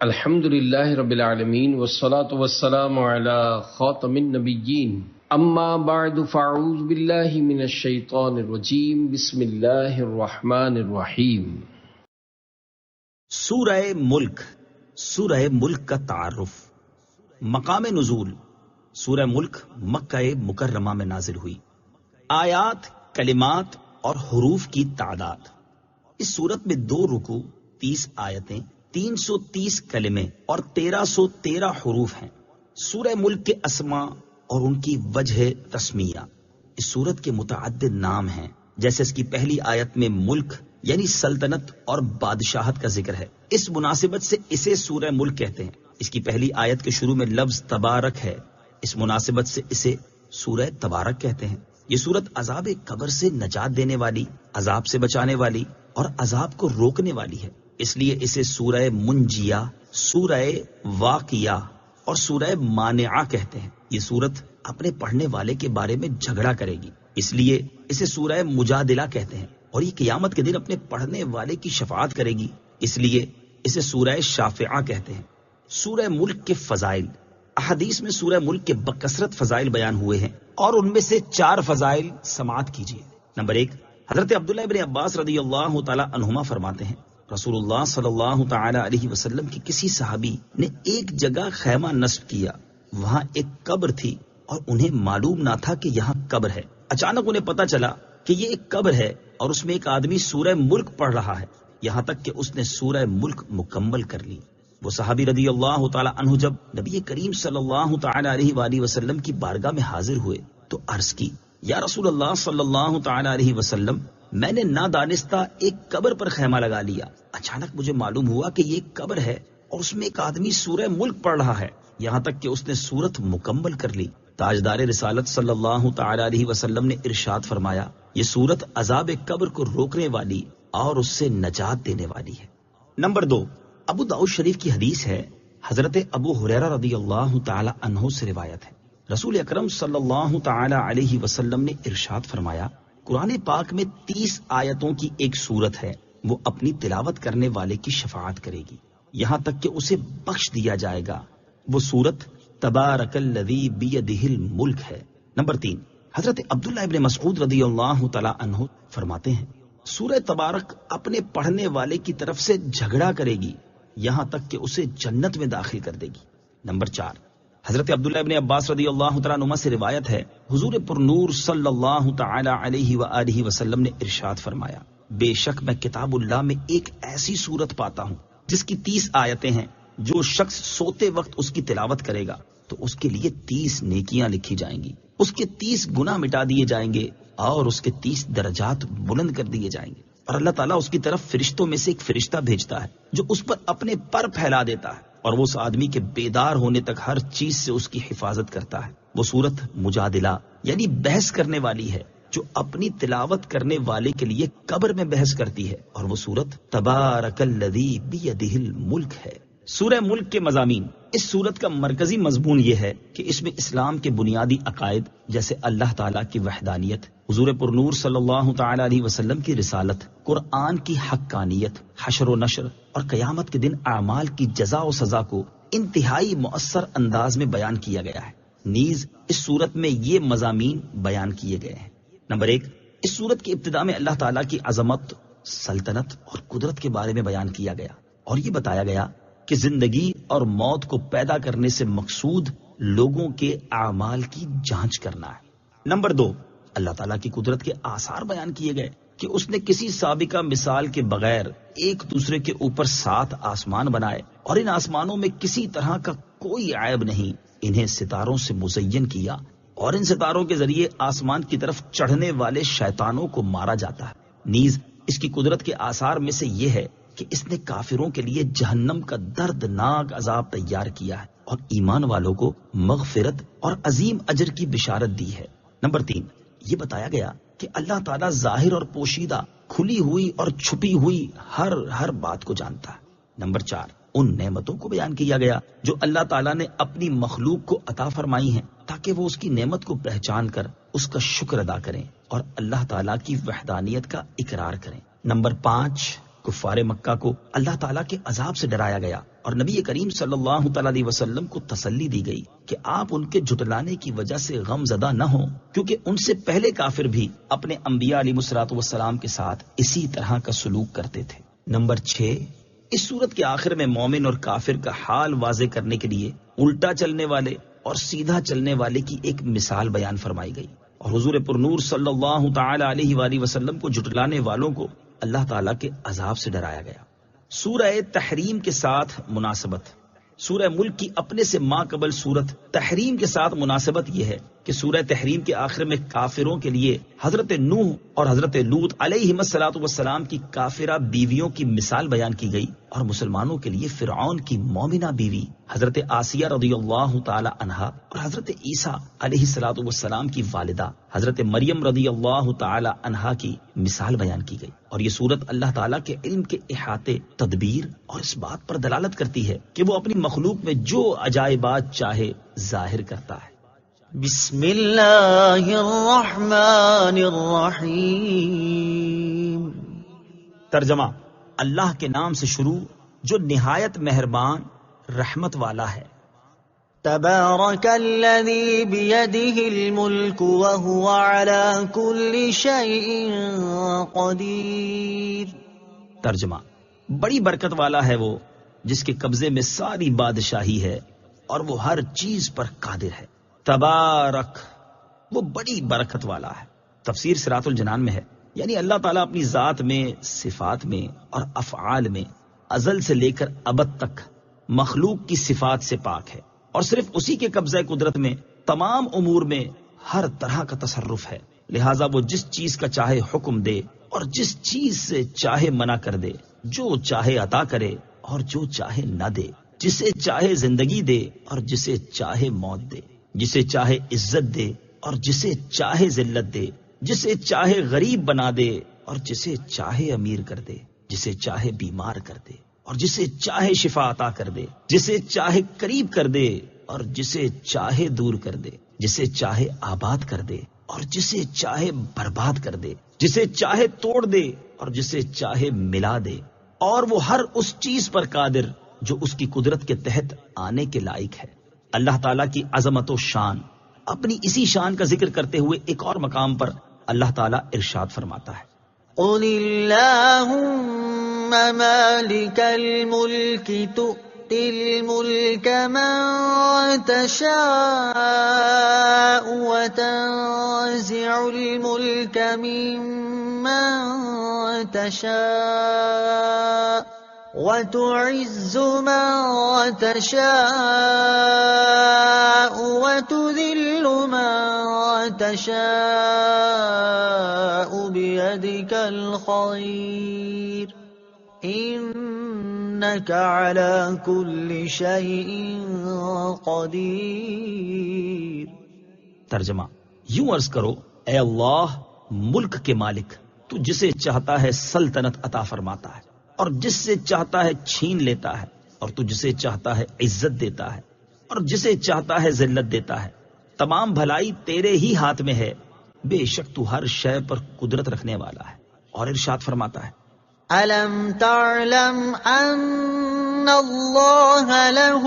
الحمد للہ رب العالمین والصلاة والسلام علی خاتم النبیین اما بعد فاعوذ باللہ من الشیطان الرجیم بسم اللہ الرحمن الرحیم۔ سورہ ملک کا تعارف۔ مقام نزول: سورہ ملک مکہ مکرمہ میں نازل ہوئی۔ آیات، کلمات اور حروف کی تعداد: اس سورت میں 2 رکوع، 30 آیتیں، 330 کلمے اور 1313 حروف ہیں۔ سورہ ملک کے اسماء اور ان کی وجہ تسمیہ: اس سورت کے متعدد نام ہیں، جیسے اس کی پہلی آیت میں ملک یعنی سلطنت اور بادشاہت کا ذکر ہے، اس مناسبت سے اسے سورہ ملک کہتے ہیں۔ اس کی پہلی آیت کے شروع میں لفظ تبارک ہے، اس مناسبت سے اسے سورہ تبارک کہتے ہیں۔ یہ سورت عذاب قبر سے نجات دینے والی، عذاب سے بچانے والی اور عذاب کو روکنے والی ہے، اس لیے اسے سورہ منجیہ، سورہ واقعہ اور سورہ مانعہ کہتے ہیں۔ یہ سورت اپنے پڑھنے والے کے بارے میں جھگڑا کرے گی، اس لیے اسے سورہ مجادلہ کہتے ہیں، اور یہ قیامت کے دن اپنے پڑھنے والے کی شفاعت کرے گی، اس لیے اسے سورہ شافعہ کہتے ہیں۔ سورہ ملک کے فضائل: احادیث میں سورہ ملک کے بکثرت فضائل بیان ہوئے ہیں، اور ان میں سے 4 فضائل سماعت کیجیے۔ نمبر 1، حضرت عبداللہ ابن عباس رضی اللہ تعالی عنہما فرماتے ہیں، رسول اللہ صلی اللہ تعالی علیہ وسلم کی کسی صحابی نے ایک جگہ خیمہ نصب کیا، وہاں ایک قبر تھی اور انہیں معلوم نہ تھا کہ یہاں قبر ہے۔ اچانک انہیں پتہ چلا کہ یہ ایک قبر ہے اور اس میں ایک آدمی سورہ ملک پڑھ رہا ہے، یہاں تک کہ اس نے سورہ ملک مکمل کر لی۔ وہ صحابی رضی اللہ تعالی عنہ جب نبی کریم صلی اللہ تعالی علیہ وآلہ وسلم کی بارگاہ میں حاضر ہوئے تو عرض کی، یا رسول اللہ صلی اللہ تعالی علیہ وسلم، میں نے نادانستہ ایک قبر پر خیمہ لگا لیا، اچانک مجھے معلوم ہوا کہ یہ ایک قبر ہے اور اس میں ایک آدمی سورہ ملک پڑھ رہا ہے، یہاں تک کہ اس نے سورت مکمل کر لی۔ تاجدار رسالت صلی اللہ تعالی علیہ وسلم نے ارشاد فرمایا، یہ سورت عذاب قبر کو روکنے والی اور اس سے نجات دینے والی ہے۔ نمبر 2، ابو داؤد شریف کی حدیث ہے، حضرت ابو ہریرہ رضی اللہ تعالی عنہ سے روایت ہے، رسول اکرم صلی اللہ تعالی علیہ وسلم نے ارشاد فرمایا، قرآن پاک میں 30 آیتوں کی ایک سورت ہے، وہ اپنی تلاوت کرنے والے کی شفاعت کرے گی یہاں تک کہ اسے بخش دیا جائے گا۔ وہ سورت تبارک الذی بیدہ الملک ہے۔ نمبر 3، حضرت عبداللہ ابن مسعود رضی اللہ تعالی عنہ فرماتے ہیں، سورہ تبارک اپنے پڑھنے والے کی طرف سے جھگڑا کرے گی یہاں تک کہ اسے جنت میں داخل کر دے گی۔ نمبر 4، حضرت عبداللہ ابن عباس رضی اللہ تعالیٰ عنہما سے روایت ہے، حضور پرنور صلی اللہ تعالی علیہ وآلہ وسلم نے ارشاد فرمایا، بے شک میں کتاب اللہ میں ایک ایسی سورت پاتا ہوں جس کی 30 آیتیں ہیں، جو شخص سوتے وقت اس کی تلاوت کرے گا تو اس کے لیے 30 نیکیاں لکھی جائیں گی، اس کے 30 گناہ مٹا دیے جائیں گے اور اس کے 30 درجات بلند کر دیے جائیں گے، اور اللہ تعالیٰ اس کی طرف فرشتوں میں سے ایک فرشتہ بھیجتا ہے جو اس پر اپنے پر پھیلا دیتا ہے، اور وہ اس آدمی کے بیدار ہونے تک ہر چیز سے اس کی حفاظت کرتا ہے۔ وہ سورت مجادلہ یعنی بحث کرنے والی ہے، جو اپنی تلاوت کرنے والے کے لیے قبر میں بحث کرتی ہے، اور وہ سورت تبارک الذی بیدہ الملک ہے۔ سورہ ملک کے مضامین: اس سورت کا مرکزی مضمون یہ ہے کہ اس میں اسلام کے بنیادی عقائد جیسے اللہ تعالیٰ کی وحدانیت، حضور پرنور صلی اللہ تعالی علیہ وسلم کی رسالت، قرآن کی حقانیت، حشر و نشر اور قیامت کے دن اعمال کی جزا و سزا کو انتہائی مؤثر انداز میں بیان کیا گیا ہے۔ نیز اس سورت میں یہ مضامین بیان کیے گئے ہیں۔ نمبر 1، اس سورت کی ابتدا میں اللہ تعالیٰ کی عظمت، سلطنت اور قدرت کے بارے میں بیان کیا گیا، اور یہ بتایا گیا کہ زندگی اور موت کو پیدا کرنے سے مقصود لوگوں کے اعمال کی جانچ کرنا ہے۔ نمبر 2، اللہ تعالیٰ کی قدرت کے آثار بیان کیے گئے کہ اس نے کسی سابقہ مثال کے بغیر ایک دوسرے کے اوپر 7 آسمان بنائے، اور ان آسمانوں میں کسی طرح کا کوئی عیب نہیں، انہیں ستاروں سے مزین کیا، اور ان ستاروں کے ذریعے آسمان کی طرف چڑھنے والے شیطانوں کو مارا جاتا ہے۔ نیز اس کی قدرت کے آثار میں سے یہ ہے کہ اس نے کافروں کے لیے جہنم کا دردناک عذاب تیار کیا ہے، اور ایمان والوں کو مغفرت اور عظیم اجر کی بشارت دی ہے۔ نمبر 3، یہ بتایا گیا کہ اللہ تعالیٰ ظاہر اور پوشیدہ، کھلی ہوئی اور چھپی ہوئی ہر بات کو جانتا ہے۔ نمبر 4، ان نعمتوں کو بیان کیا گیا جو اللہ تعالیٰ نے اپنی مخلوق کو عطا فرمائی ہیں، تاکہ وہ اس کی نعمت کو پہچان کر اس کا شکر ادا کریں اور اللہ تعالیٰ کی وحدانیت کا اقرار کریں۔ نمبر 5، کفار مکہ کو اللہ تعالیٰ کے عذاب سے ڈرایا گیا اور نبی کریم صلی اللہ تعالی علیہ وسلم کو تسلی دی گئی کہ آپ ان کے جھٹلانے کی وجہ سے غم زدہ نہ ہوں، کیونکہ ان سے پہلے کافر بھی اپنے انبیاء علیہ الصلوۃ والسلام کے ساتھ اسی طرح کا سلوک کرتے تھے۔ نمبر 6، اس سورت کے آخر میں مومن اور کافر کا حال واضح کرنے کے لیے الٹا چلنے والے اور سیدھا چلنے والے کی ایک مثال بیان فرمائی گئی، اور حضور پرنور صلی اللہ تعالی علیہ وآلہ وسلم کو جھٹلانے والوں کو اللہ تعالیٰ کے عذاب سے ڈرایا گیا۔ سورہ تحریم کے ساتھ مناسبت۔ سورہ ملک کی اپنے سے ما قبل سورت تحریم کے ساتھ مناسبت یہ ہے کہ سورہ تحریم کے آخر میں کافروں کے لیے حضرت نوح اور حضرت لوط علیہ السلام کی کافرہ بیویوں کی مثال بیان کی گئی، اور مسلمانوں کے لیے فرعون کی مومنہ بیوی حضرت آسیہ رضی اللہ تعالی عنہا اور حضرت عیسیٰ علیہ السلام کی والدہ حضرت مریم رضی اللہ تعالی عنہا کی مثال بیان کی گئی۔ اور یہ سورت اللہ تعالیٰ کے علم کے احاطے، تدبیر اور اس بات پر دلالت کرتی ہے کہ وہ اپنی مخلوق میں جو عجائبات چاہے ظاہر کرتا ہے۔ بسم اللہ الرحمن الرحیم۔ ترجمہ، اللہ کے نام سے شروع جو نہایت مہربان رحمت والا ہے۔ تبارک الذی بیدہ الملک وہو علی کل شیء قدیر۔ ترجمہ، بڑی برکت والا ہے وہ جس کے قبضے میں ساری بادشاہی ہے اور وہ ہر چیز پر قادر ہے۔ تبارک، وہ بڑی برکت والا ہے۔ تفسیر صراط الجنان میں ہے، یعنی اللہ تعالیٰ اپنی ذات میں، صفات میں اور افعال میں ازل سے لے کر ابد تک مخلوق کی صفات سے پاک ہے، اور صرف اسی کے قبضہ قدرت میں تمام امور میں ہر طرح کا تصرف ہے، لہٰذا وہ جس چیز کا چاہے حکم دے اور جس چیز سے چاہے منع کر دے، جو چاہے عطا کرے اور جو چاہے نہ دے، جسے چاہے زندگی دے اور جسے چاہے موت دے، جسے چاہے عزت دے اور جسے چاہے ذلت دے، جسے چاہے غریب بنا دے اور جسے چاہے امیر کر دے، جسے چاہے بیمار کر دے اور جسے چاہے شفا عطا کر دے، جسے چاہے قریب کر دے اور جسے چاہے دور کر دے، جسے چاہے آباد کر دے اور جسے چاہے برباد کر دے، جسے چاہے توڑ دے اور جسے چاہے ملا دے، اور وہ ہر اس چیز پر قادر جو اس کی قدرت کے تحت آنے کے لائق ہے۔ اللہ تعالیٰ کی عظمت و شان، اپنی اسی شان کا ذکر کرتے ہوئے ایک اور مقام پر اللہ تعالیٰ ارشاد فرماتا ہے، قل اللہم مالک الملک تؤتی الملک من تشاء وتنزع الملک ممن تشاء وتعز من تشاء وتذل من تشاء بيدك الخير إنك على كل شيء قدير۔ ترجمہ، یوں عرض کرو، اے اللہ ملک کے مالک، تو جسے چاہتا ہے سلطنت عطا فرماتا ہے اور جس سے چاہتا ہے چھین لیتا ہے، اور تو جسے چاہتا ہے عزت دیتا ہے اور جسے چاہتا ہے ذلت دیتا ہے، تمام بھلائی تیرے ہی ہاتھ میں ہے، بے شک تو ہر شے پر قدرت رکھنے والا ہے۔ اور ارشاد فرماتا ہے، أَلَمْ تَعْلَمْ أَنَّ اللَّهَ لَهُ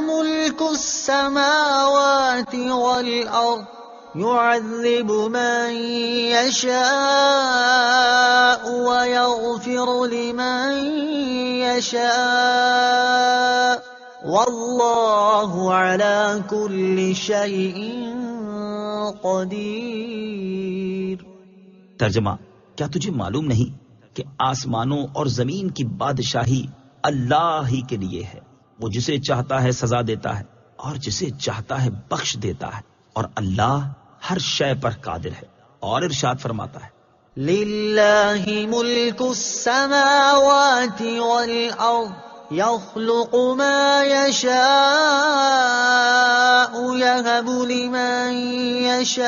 مُلْكُ السَّمَاوَاتِ وَالْأَرْضِ يُعَذِّبُ مَن يَشَاءُ وَيَغْفِرُ لِمَن يَشَاءُ وَاللَّهُ عَلَى كُلِّ شَيْءٍ قَدِيرٌ۔ ترجمہ، کیا تجھے معلوم نہیں کہ آسمانوں اور زمین کی بادشاہی اللہ ہی کے لیے ہے؟ وہ جسے چاہتا ہے سزا دیتا ہے اور جسے چاہتا ہے بخش دیتا ہے، اور اللہ ہر شے پر قادر ہے۔ اور ارشاد فرماتا ہے، لِلَّهِ مُلْكُ السَّمَاوَاتِ وَالْأَرْضِ يَخْلُقُ مَا يَشَاءُ يَهَبُ لِمَن يَشَاءُ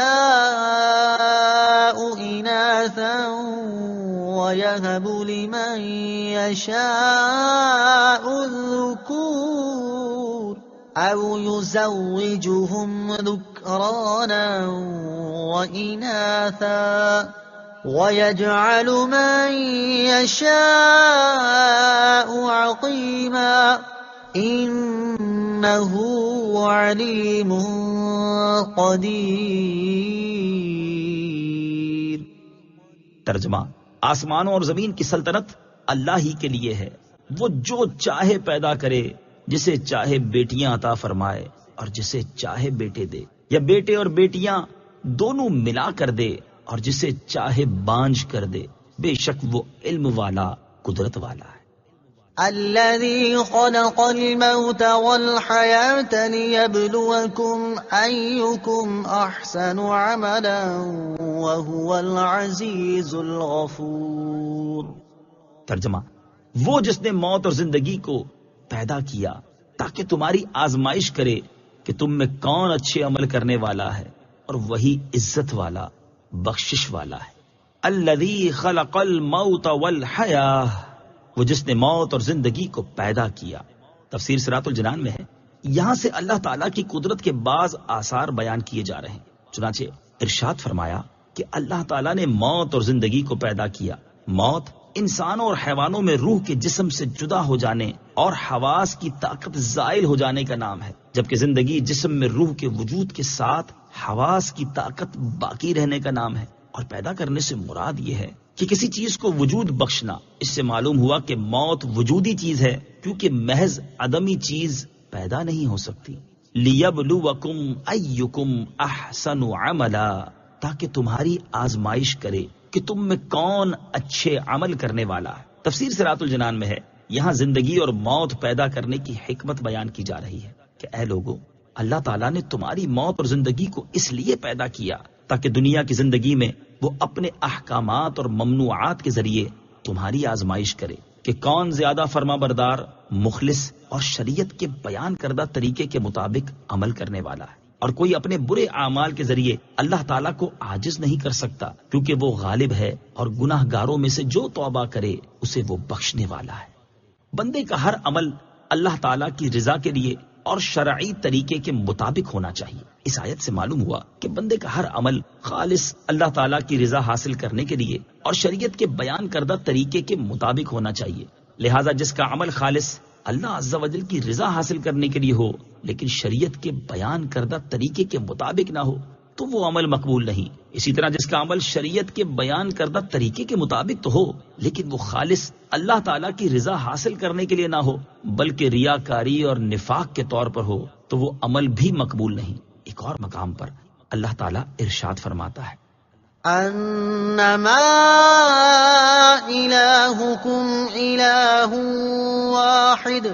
إِنَاثًا وَيَهَبُ لِمَن يَشَاءُ الذُّكُورَ أَوْ يُزَوِّجُهُمْ ذُكْرَانًا وَإِنَاثًا وَيَجْعَلُ مَن يَشَاءُ عَقِيمًا إنه عليم قدير۔ ترجمہ، آسمانوں اور زمین کی سلطنت اللہ ہی کے لیے ہے، وہ جو چاہے پیدا کرے، جسے چاہے بیٹیاں عطا فرمائے اور جسے چاہے بیٹے دے، یا بیٹے اور بیٹیاں دونوں ملا کر دے اور جسے چاہے بانجھ کر دے، بے شک وہ علم والا، قدرت والا ہے۔ الذي خلق الموت والحياة ليبلوكم أيكم أحسن عملا وهو العزيز الغفور۔ ترجمہ، وہ جس نے موت اور زندگی کو پیدا کیا تاکہ تمہاری آزمائش کرے کہ تم میں کون اچھے عمل کرنے والا ہے، اور وہی عزت والا، بخشش والا ہے۔ الذی خلق الموت والحیاہ، وہ جس نے موت اور زندگی کو پیدا کیا۔ تفسیر صراط الجنان میں ہے، یہاں سے اللہ تعالیٰ کی قدرت کے بعض آثار بیان کیے جا رہے ہیں۔ چنانچہ ارشاد فرمایا کہ اللہ تعالیٰ نے موت اور زندگی کو پیدا کیا۔ موت انسانوں اور حیوانوں میں روح کے جسم سے جدا ہو جانے اور حواس کی طاقت زائل ہو جانے کا نام ہے، جبکہ زندگی جسم میں روح کے وجود کے ساتھ حواس کی طاقت باقی رہنے کا نام ہے۔ اور پیدا کرنے سے مراد یہ ہے کہ کسی چیز کو وجود بخشنا۔ اس سے معلوم ہوا کہ موت وجودی چیز ہے، کیونکہ محض عدمی چیز پیدا نہیں ہو سکتی۔ لیبلوکم ایکم احسن عملا، تاکہ تمہاری آزمائش کرے کہ تم میں کون اچھے عمل کرنے والا ہے۔ تفسیر صراط الجنان میں ہے، یہاں زندگی اور موت پیدا کرنے کی حکمت بیان کی جا رہی ہے کہ اے لوگو، اللہ تعالیٰ نے تمہاری موت اور زندگی کو اس لیے پیدا کیا تاکہ دنیا کی زندگی میں وہ اپنے احکامات اور ممنوعات کے ذریعے تمہاری آزمائش کرے کہ کون زیادہ فرما بردار، مخلص اور شریعت کے بیان کردہ طریقے کے مطابق عمل کرنے والا ہے۔ اور کوئی اپنے برے اعمال کے ذریعے اللہ تعالیٰ کو عاجز نہیں کر سکتا، کیونکہ وہ غالب ہے اور گناہ گاروں میں سے جو توبہ کرے اسے وہ بخشنے والا ہے۔ بندے کا ہر عمل اللہ تعالیٰ کی رضا کے لیے اور شرعی طریقے کے مطابق ہونا چاہیے۔ اس آیت سے معلوم ہوا کہ بندے کا ہر عمل خالص اللہ تعالیٰ کی رضا حاصل کرنے کے لیے اور شریعت کے بیان کردہ طریقے کے مطابق ہونا چاہیے۔ لہٰذا جس کا عمل خالص اللہ عز و جل کی رضا حاصل کرنے کے لیے ہو لیکن شریعت کے بیان کردہ طریقے کے مطابق نہ ہو تو وہ عمل مقبول نہیں۔ اسی طرح جس کا عمل شریعت کے بیان کردہ طریقے کے مطابق تو ہو لیکن وہ خالص اللہ تعالیٰ کی رضا حاصل کرنے کے لیے نہ ہو بلکہ ریاکاری اور نفاق کے طور پر ہو تو وہ عمل بھی مقبول نہیں۔ ایک اور مقام پر اللہ تعالیٰ ارشاد فرماتا ہے، انما الہکم الہ واحد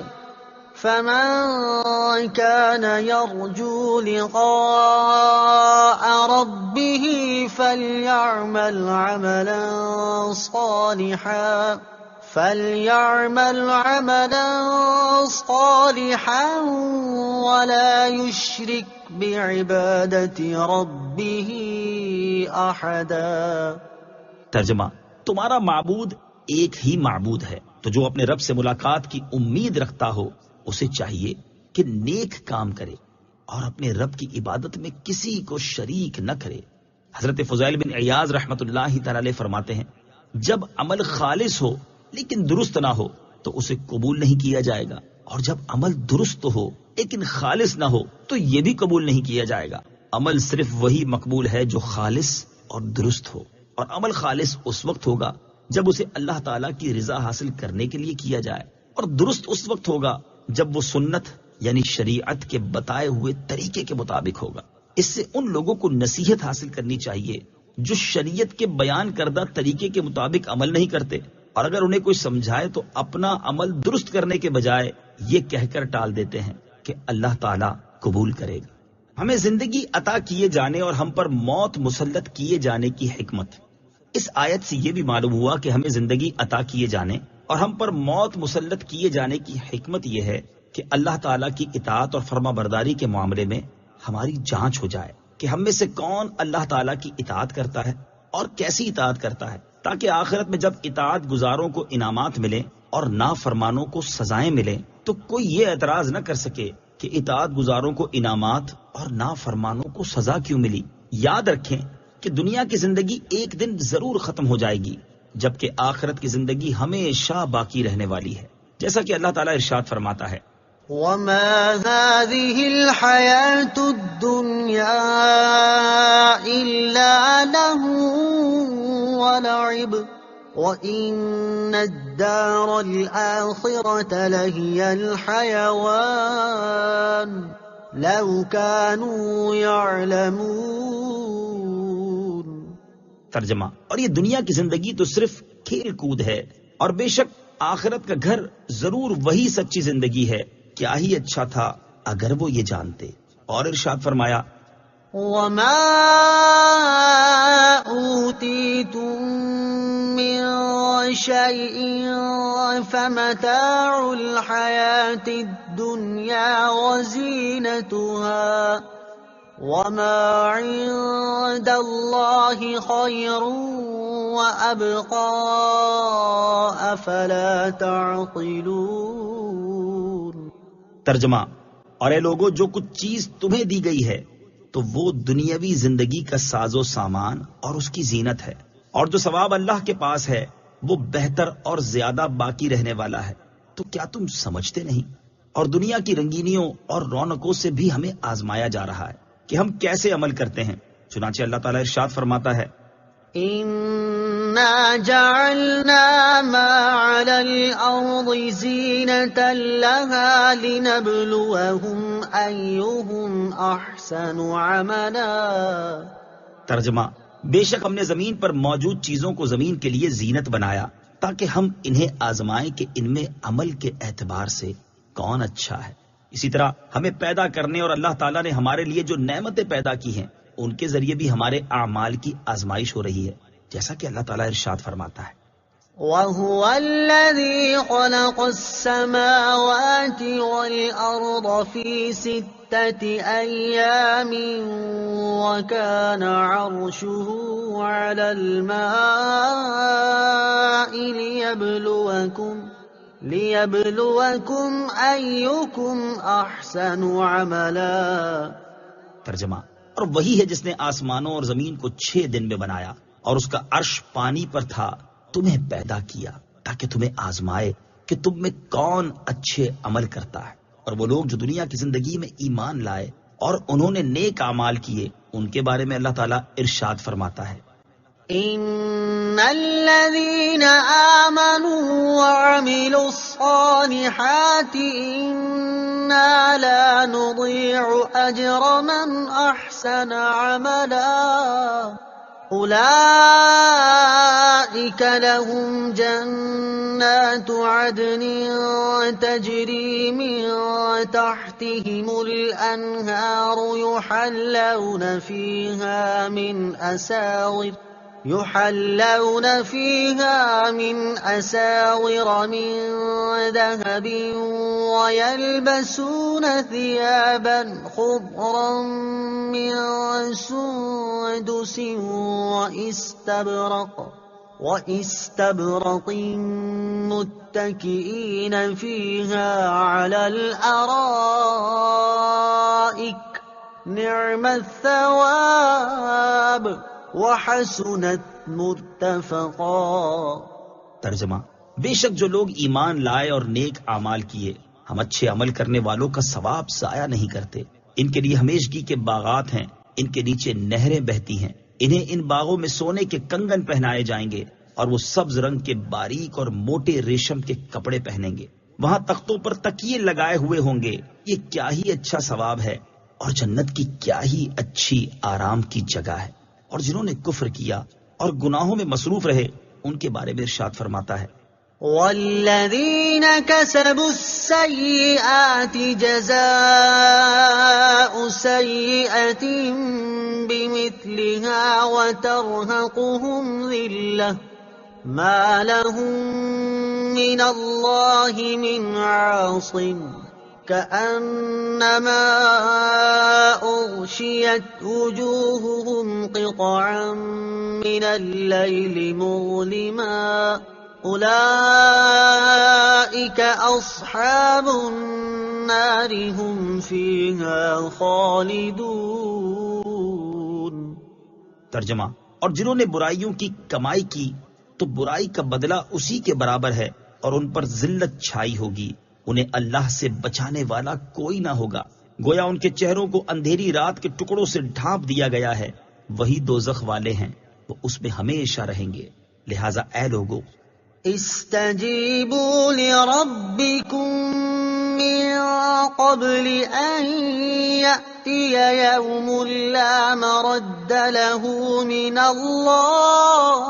فمن كان يرجو لقاء ربه فليعمل عملا صالحا ولا يشرك بعبادة ربه احدا۔ ترجمہ، تمہارا معبود ایک ہی معبود ہے، تو جو اپنے رب سے ملاقات کی امید رکھتا ہو اسے چاہیے کہ نیک کام کرے اور اپنے رب کی عبادت میں کسی کو شریک نہ کرے۔ حضرت فضیل بن عیاض رحمت اللہ تعالی علیہ فرماتے ہیں، جب عمل خالص ہو لیکن درست نہ ہو تو اسے قبول نہیں کیا جائے گا، اور جب عمل درست ہو لیکن خالص نہ ہو تو یہ بھی قبول نہیں کیا جائے گا۔ عمل صرف وہی مقبول ہے جو خالص اور درست ہو، اور عمل خالص اس وقت ہوگا جب اسے اللہ تعالیٰ کی رضا حاصل کرنے کے لیے کیا جائے، اور درست اس وقت ہوگا جب وہ سنت یعنی شریعت کے بتائے ہوئے طریقے کے مطابق ہوگا۔ اس سے ان لوگوں کو نصیحت حاصل کرنی چاہیے جو شریعت کے بیان کردہ طریقے کے مطابق عمل نہیں کرتے، اور اگر انہیں کوئی سمجھائے تو اپنا عمل درست کرنے کے بجائے یہ کہہ کر ٹال دیتے ہیں کہ اللہ تعالیٰ قبول کرے گا۔ ہمیں زندگی عطا کیے جانے اور ہم پر موت مسلط کیے جانے کی حکمت۔ اس آیت سے یہ بھی معلوم ہوا کہ ہمیں زندگی عطا کیے جانے اور ہم پر موت مسلط کیے جانے کی حکمت یہ ہے کہ اللہ تعالیٰ کی اطاعت اور فرما برداری کے معاملے میں ہماری جانچ ہو جائے کہ ہم میں سے کون اللہ تعالیٰ کی اطاعت کرتا ہے اور کیسی اطاعت کرتا ہے، تاکہ آخرت میں جب اطاعت گزاروں کو انعامات ملیں اور نافرمانوں کو سزائیں ملیں تو کوئی یہ اعتراض نہ کر سکے کہ اطاعت گزاروں کو انعامات اور نافرمانوں کو سزا کیوں ملی۔ یاد رکھیں کہ دنیا کی زندگی ایک دن ضرور ختم ہو جائے گی، جبکہ آخرت کی زندگی ہمیشہ باقی رہنے والی ہے۔ جیسا کہ اللہ تعالیٰ ارشاد فرماتا ہے، وما هذه الحياة الدنيا إلا لهو ولعب وإن الدار الآخرة لهي الحيوان لو كانوا يعلمون. ترجمہ: اور یہ دنیا کی زندگی تو صرف کھیل کود ہے، اور بے شک آخرت کا گھر ضرور وہی سچی زندگی ہے. کیا ہی اچھا تھا اگر وہ یہ جانتے. اور ارشاد فرمایا: وما أوتيتم من شيء فمتاع الحياة الدنيا وزينتها وما عند الله خير وأبقى أفلا تعقلون. ترجمہ: اور اے لوگو، جو کچھ چیز تمہیں دی گئی ہے تو وہ دنیاوی زندگی کا ساز و سامان اور اس کی زینت ہے، اور جو ثواب اللہ کے پاس ہے وہ بہتر اور زیادہ باقی رہنے والا ہے. تو کیا تم سمجھتے نہیں؟ اور دنیا کی رنگینیوں اور رونقوں سے بھی ہمیں آزمایا جا رہا ہے کہ ہم کیسے عمل کرتے ہیں. چنانچہ اللہ تعالیٰ ارشاد فرماتا ہے: إنا جعلنا ما على الأرض زينة لها لنبلوهم أيهم أحسن عملا. ترجمہ: بے شک ہم نے زمین پر موجود چیزوں کو زمین کے لیے زینت بنایا تاکہ ہم انہیں آزمائیں کہ ان میں عمل کے اعتبار سے کون اچھا ہے. اسی طرح ہمیں پیدا کرنے اور اللہ تعالیٰ نے ہمارے لیے جو نعمتیں پیدا کی ہیں ان کے ذریعے بھی ہمارے اعمال کی آزمائش ہو رہی ہے، جیسا کہ اللہ تعالیٰ ارشاد فرماتا ہے: وَهُوَ الَّذِي خَلَقَ السَّمَاوَاتِ وَالْأَرْضَ فِي 6 أَيَّامٍ وَكَانَ عَرْشُهُ عَلَى الْمَاءِ لِيَبْلُوَكُمْ أَيُّكُمْ أَحْسَنُ عَمَلًا. ترجمہ: اور وہی ہے جس نے آسمانوں اور زمین کو 6 دن میں بنایا اور اس کا عرش پانی پر تھا، تمہیں پیدا کیا تاکہ تمہیں آزمائے کہ تم میں کون اچھے عمل کرتا ہے. اور وہ لوگ جو دنیا کی زندگی میں ایمان لائے اور انہوں نے نیک اعمال کیے، ان کے بارے میں اللہ تعالیٰ ارشاد فرماتا ہے: إن الذين آمنوا وعملوا الصالحات إنا لا نضيع أجر من أحسن عملا أولئك لهم جنات عدن تجري من تحتهم الأنهار يحلون فيها من أساور من ذهب ويلبسون ثيابا خضرا من سندس واستبرق متكئين فيها على الأرائك نعم الثواب وحسنت مرتفقا. ترجمہ: بے شک جو لوگ ایمان لائے اور نیک اعمال کیے، ہم اچھے عمل کرنے والوں کا ثواب ضائع نہیں کرتے. ان کے لیے ہمیشگی کے باغات ہیں، ان کے نیچے نہریں بہتی ہیں، انہیں ان باغوں میں سونے کے کنگن پہنائے جائیں گے اور وہ سبز رنگ کے باریک اور موٹے ریشم کے کپڑے پہنیں گے. وہاں تختوں پر تکیے لگائے ہوئے ہوں گے. یہ کیا ہی اچھا ثواب ہے اور جنت کی کیا ہی اچھی آرام کی جگہ ہے. اور جنہوں نے کفر کیا اور گناہوں میں مصروف رہے، ان کے بارے میں ارشاد فرماتا ہے: والذین کسبوا السیئات جزاء سیئۃ بمثلها وترهقهم ذلة ما لهم من اللہ من عاصم كأنما أغشيت وجوههم قطعا من الليل مظلما أولئك أصحاب النار هم فيها خالدون. ترجمہ: اور جنہوں نے برائیوں کی کمائی کی تو برائی کا بدلہ اسی کے برابر ہے اور ان پر ذلت چھائی ہوگی. انہیں اللہ سے بچانے والا کوئی نہ ہوگا، گویا ان کے چہروں کو اندھیری رات کے ٹکڑوں سے ڈھانپ دیا گیا ہے، وہی دوزخ والے ہیں، وہ اس میں ہمیشہ رہیں گے۔ لہذا اے لوگو، استجیبوا لربکم من قبل ان یأتی یوم لا مرد له من اللہ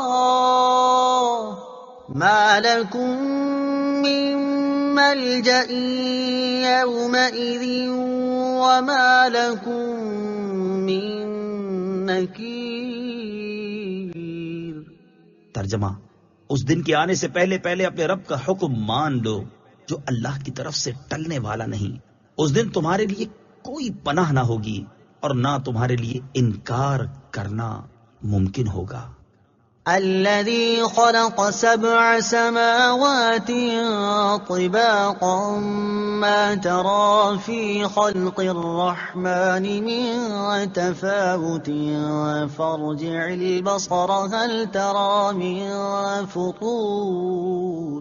ما لکم من ملجأ یومئذ وما لکم من نکیر۔ ترجمہ، اس دن کے آنے سے پہلے پہلے اپنے رب کا حکم مان لو جو اللہ کی طرف سے ٹلنے والا نہیں۔ اس دن تمہارے لیے کوئی پناہ نہ ہوگی اور نہ تمہارے لیے انکار کرنا ممکن ہوگا۔ الذي خلق 7 سماوات طباقا ما ترى في خلق الرحمن من تفاوت فارجع البصر هل ترى من فطور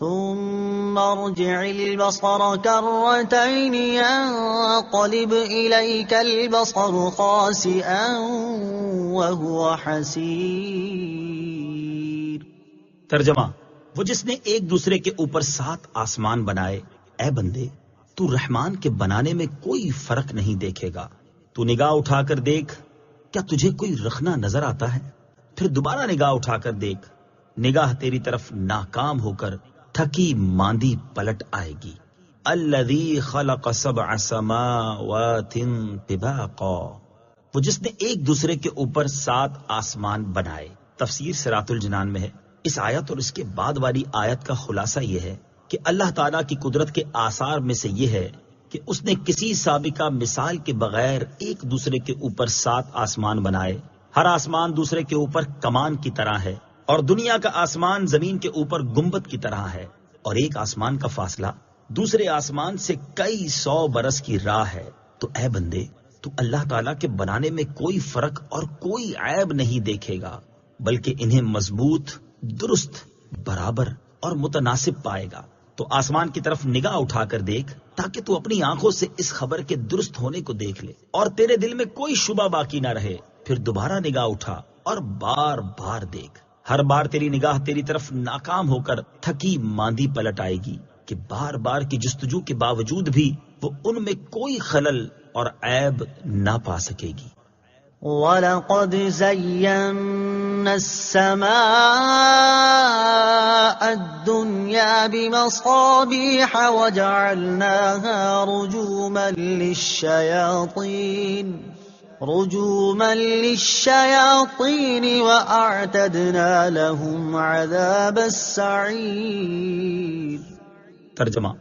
ثم ارجع البصر كرتين ينقلب إليك البصر خاسئا وهو حسير۔ ترجمہ، وہ جس نے ایک دوسرے کے اوپر 7 آسمان بنائے، اے بندے تو رحمان کے بنانے میں کوئی فرق نہیں دیکھے گا۔ تو نگاہ اٹھا کر دیکھ، کیا تجھے کوئی رخنا نظر آتا ہے؟ پھر دوبارہ نگاہ اٹھا کر دیکھ، نگاہ تیری طرف ناکام ہو کر تھکی ماندی پلٹ آئے گی۔ الذی خلق 7 سماوات طباقا، وہ جس نے ایک دوسرے کے اوپر 7 آسمان بنائے۔ تفسیر صراط الجنان میں ہے، اس آیت اور اس کے بعد والی آیت کا خلاصہ یہ ہے کہ اللہ تعالیٰ کی قدرت کے آثار میں سے یہ ہے کہ اس نے کسی سابقہ مثال کے بغیر ایک دوسرے کے اوپر 7 آسمان بنائے۔ ہر آسمان دوسرے کے اوپر کمان کی طرح ہے، اور دنیا کا آسمان زمین کے اوپر گنبد کی طرح ہے، اور ایک آسمان کا فاصلہ دوسرے آسمان سے کئی 100 برس کی راہ ہے۔ تو اے بندے، تو اللہ تعالیٰ کے بنانے میں کوئی فرق اور کوئی عیب نہیں دیکھے گا، بلکہ انہیں مضبوط، درست، برابر اور متناسب پائے گا۔ تو آسمان کی طرف نگاہ اٹھا کر دیکھ تاکہ تو اپنی آنکھوں سے اس خبر کے درست ہونے کو دیکھ لے اور تیرے دل میں کوئی شبہ باقی نہ رہے۔ پھر دوبارہ نگاہ اٹھا اور بار بار دیکھ، ہر بار تیری نگاہ تیری طرف ناکام ہو کر تھکی ماندی پلٹ آئے گی کہ بار بار کی جستجو کے باوجود بھی وہ ان میں کوئی خلل اور عیب نہ پا سکے گی۔ وَلَقَدْ زَيَّنَّا السَّمَاءَ الدُّنْيَا بِمَصَابِيحَ وَجَعَلْنَاهَا رُجُومًا لِلشَّيَاطِينِ وَأَعْتَدْنَا لَهُمْ عَذَابَ السَّعِيرِ۔ ترجمہ،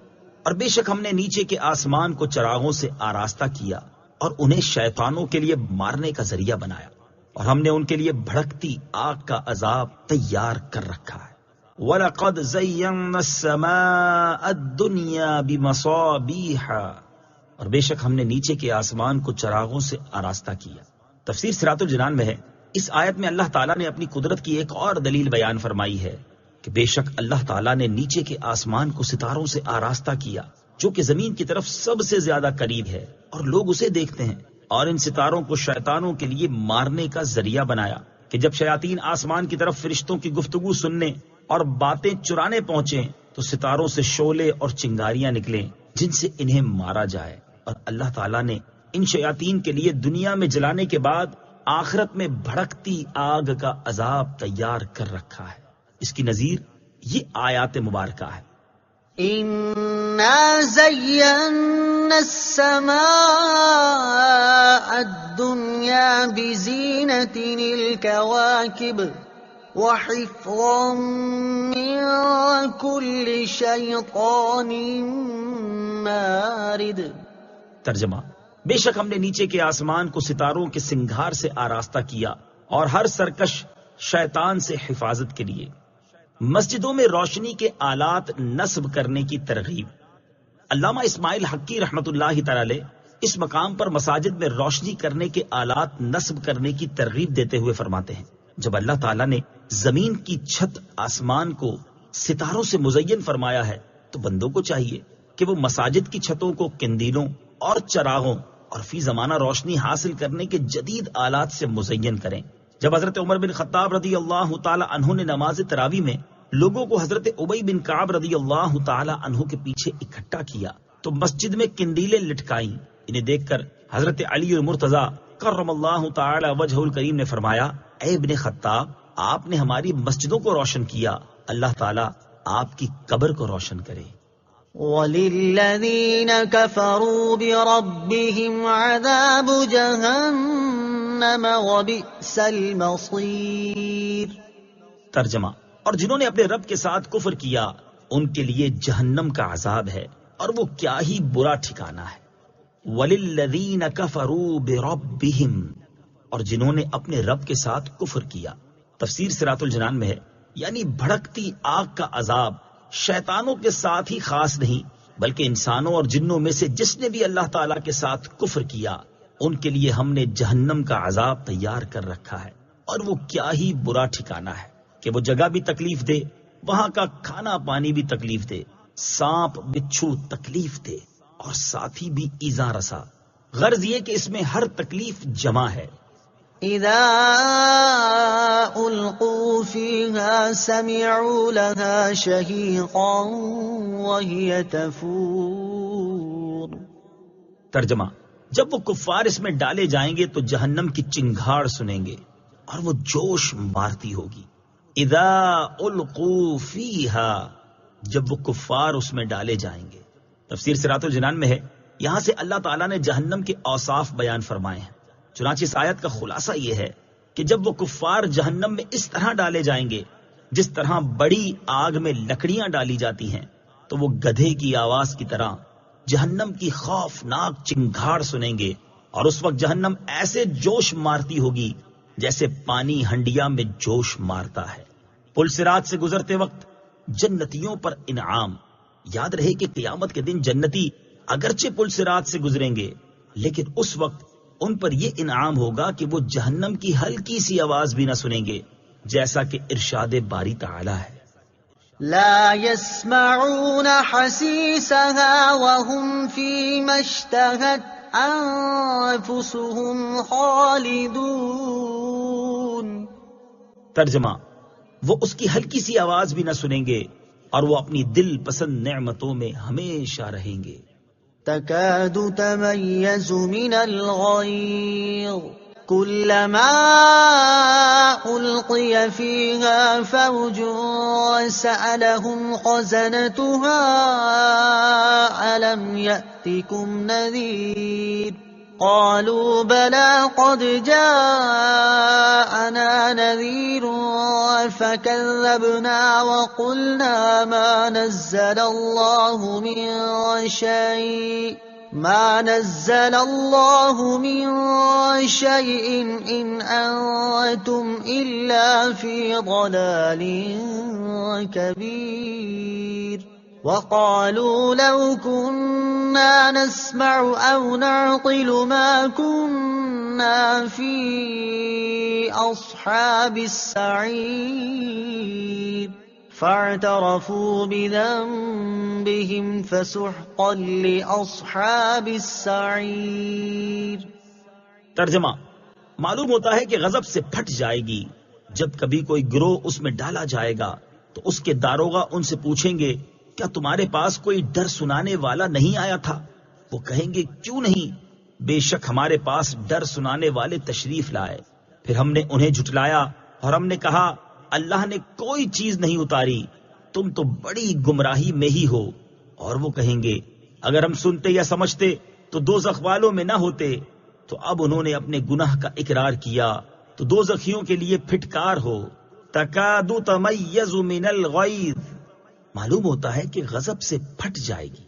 اور بے شک ہم نے نیچے کے آسمان کو چراغوں سے آراستہ کیا اور انہیں شیطانوں کے لیے مارنے کا ذریعہ بنایا، اور ہم نے ان کے لیے بھڑکتی آگ کا عذاب تیار کر رکھا ہے۔ وَلَقَدْ زَيَّنَّا السَّمَاءَ الدُّنْيَا بِمَصَابِيحَ، اور بے شک ہم نے نیچے کے آسمان کو چراغوں سے آراستہ کیا۔ تفسیر صراط الجنان میں ہے، اس آیت میں اللہ تعالیٰ نے اپنی قدرت کی ایک اور دلیل بیان فرمائی ہے کہ بے شک اللہ تعالیٰ نے نیچے کے آسمان کو ستاروں سے آراستہ کیا جو کہ زمین کی طرف سب سے زیادہ قریب ہے، اور لوگ اسے دیکھتے ہیں، اور ان ستاروں کو شیطانوں کے لیے مارنے کا ذریعہ بنایا کہ جب شیاطین آسمان کی طرف فرشتوں کی گفتگو سننے اور باتیں چرانے پہنچیں تو ستاروں سے شعلے اور چنگاریاں نکلیں جن سے انہیں مارا جائے، اور اللہ تعالیٰ نے ان شیاطین کے لیے دنیا میں جلانے کے بعد آخرت میں بھڑکتی آگ کا عذاب تیار کر رکھا ہے۔ اس کی نظیر یہ آیات مبارکہ ہے۔ إِنَّا زَيَّنَّا السَّمَاءَ الدُّنْيَا بِزِينَةٍ الْكَوَاكِبِ وَحِفْظًا مِّن كُلِّ شَيْطَانٍ مَارِدٍ۔ ترجمہ، بے شک ہم نے نیچے کے آسمان کو ستاروں کے سنگھار سے آراستہ کیا اور ہر سرکش شیطان سے حفاظت کے لیے۔ مسجدوں میں روشنی کے آلات نصب کرنے کی ترغیب۔ علامہ اسماعیل حقی رحمۃ اللہ تعالی علیہ اس مقام پر مساجد میں روشنی کرنے کے آلات نصب کرنے کی ترغیب دیتے ہوئے فرماتے ہیں، جب اللہ تعالیٰ نے زمین کی چھت آسمان کو ستاروں سے مزین فرمایا ہے تو بندوں کو چاہیے کہ وہ مساجد کی چھتوں کو قندیلوں اور چراغوں اور فی زمانہ روشنی حاصل کرنے کے جدید آلات سے مزین کریں۔ جب حضرت عمر بن خطاب رضی اللہ تعالی عنہ نے نماز تراویح میں لوگوں کو حضرت ابی بن کعب رضی اللہ تعالی عنہ کے پیچھے اکٹھا کیا تو مسجد میں قندیلیں لٹکائیں۔ انہیں دیکھ کر حضرت علی المرتضی کرم اللہ تعالی وجہہ الکریم نے فرمایا، اے ابن خطاب، آپ نے ہماری مسجدوں کو روشن کیا، اللہ تعالی آپ کی قبر کو روشن کرے۔ وَلِلَّذِينَ كَفَرُوا بِرَبِّهِمْ عَذَابُ جَهَنَّمَ وَبِئْسَ الْمَصِيرُ۔ ترجمہ، اور جنہوں نے اپنے رب کے ساتھ کفر کیا ان کے لیے جہنم کا عذاب ہے اور وہ کیا ہی برا ٹھکانہ ہے۔ وَلِلَّذِينَ كَفَرُوا بِرَبِّهِمْ، اور جنہوں نے اپنے رب کے ساتھ کفر کیا۔ تفسیر صراط الجنان میں ہے، یعنی بھڑکتی آگ کا عذاب شیطانوں کے ساتھ ہی خاص نہیں بلکہ انسانوں اور جنوں میں سے جس نے بھی اللہ تعالیٰ کے ساتھ کفر کیا ان کے لیے ہم نے جہنم کا عذاب تیار کر رکھا ہے، اور وہ کیا ہی برا ٹھکانہ ہے کہ وہ جگہ بھی تکلیف دے، وہاں کا کھانا پانی بھی تکلیف دے، سانپ بچھو تکلیف دے اور ساتھی بھی ایذا رسا۔ غرض یہ کہ اس میں ہر تکلیف جمع ہے۔ اذا القوا فيها سمعوا لها شهيقا وهي تفور۔ ترجمہ، جب وہ کفار اس میں ڈالے جائیں گے تو جہنم کی چنگھاڑ سنیں گے اور وہ جوش مارتی ہوگی۔ اذا القوا فيها، جب وہ کفار اس میں ڈالے جائیں گے۔ تفسیر صراط الجنان میں ہے، یہاں سے اللہ تعالیٰ نے جہنم کے اوصاف بیان فرمائے ہیں۔ چنانچہ اس آیت کا خلاصہ یہ ہے کہ جب وہ کفار جہنم میں اس طرح ڈالے جائیں گے جس طرح بڑی آگ میں لکڑیاں ڈالی جاتی ہیں تو وہ گدھے کی آواز کی طرح جہنم کی خوفناک چنگھاڑ سنیں گے، اور اس وقت جہنم ایسے جوش مارتی ہوگی جیسے پانی ہنڈیا میں جوش مارتا ہے۔ پل صراط سے گزرتے وقت جنتیوں پر انعام۔ یاد رہے کہ قیامت کے دن جنتی اگرچہ پل صراط سے گزریں گے لیکن اس وقت ان پر یہ انعام ہوگا کہ وہ جہنم کی ہلکی سی آواز بھی نہ سنیں گے، جیسا کہ ارشاد باری تعالی ہے، لا يسمعون حسيسها وهم فيما اشتهت أنفسهم خالدون۔ ترجمہ، وہ اس کی ہلکی سی آواز بھی نہ سنیں گے اور وہ اپنی دل پسند نعمتوں میں ہمیشہ رہیں گے۔ تكاد تميز من الغيظ كلما ألقي فيها فوج سألهم خزنتها ألم يأتكم نذير قالوا بلى قد جاءنا نذير فكذبنا وقلنا ما نزل الله من شيء إن أنتم إلا في ضلال كبير وقالوا لو كنا نسمع أو نعقل ما كنا في أصحاب السعير فاعترفوا بذنبهم فسحقا لأصحاب السعير۔ ترجمہ، معلوم ہوتا ہے کہ غضب سے پھٹ جائے گی جب کبھی کوئی گروہ اس میں ڈالا جائے گا تو اس کے داروغہ ان سے پوچھیں گے کیا تمہارے پاس کوئی ڈر سنانے والا نہیں آیا تھا؟ وہ کہیں گے کیوں نہیں، بے شک ہمارے پاس ڈر سنانے والے تشریف لائے۔ پھر ہم نے انہیں جھٹلایا اور ہم نے کہا اللہ نے کوئی چیز نہیں اتاری، تم تو بڑی گمراہی میں ہی ہو۔ اور وہ کہیں گے اگر ہم سنتے یا سمجھتے تو دوزخ والوں میں نہ ہوتے۔ تو اب انہوں نے اپنے گناہ کا اقرار کیا تو دوزخیوں کے لیے پھٹکار ہو، تکاد تمیز من الغیظ، معلوم ہوتا ہے کہ غضب سے پھٹ جائے گی۔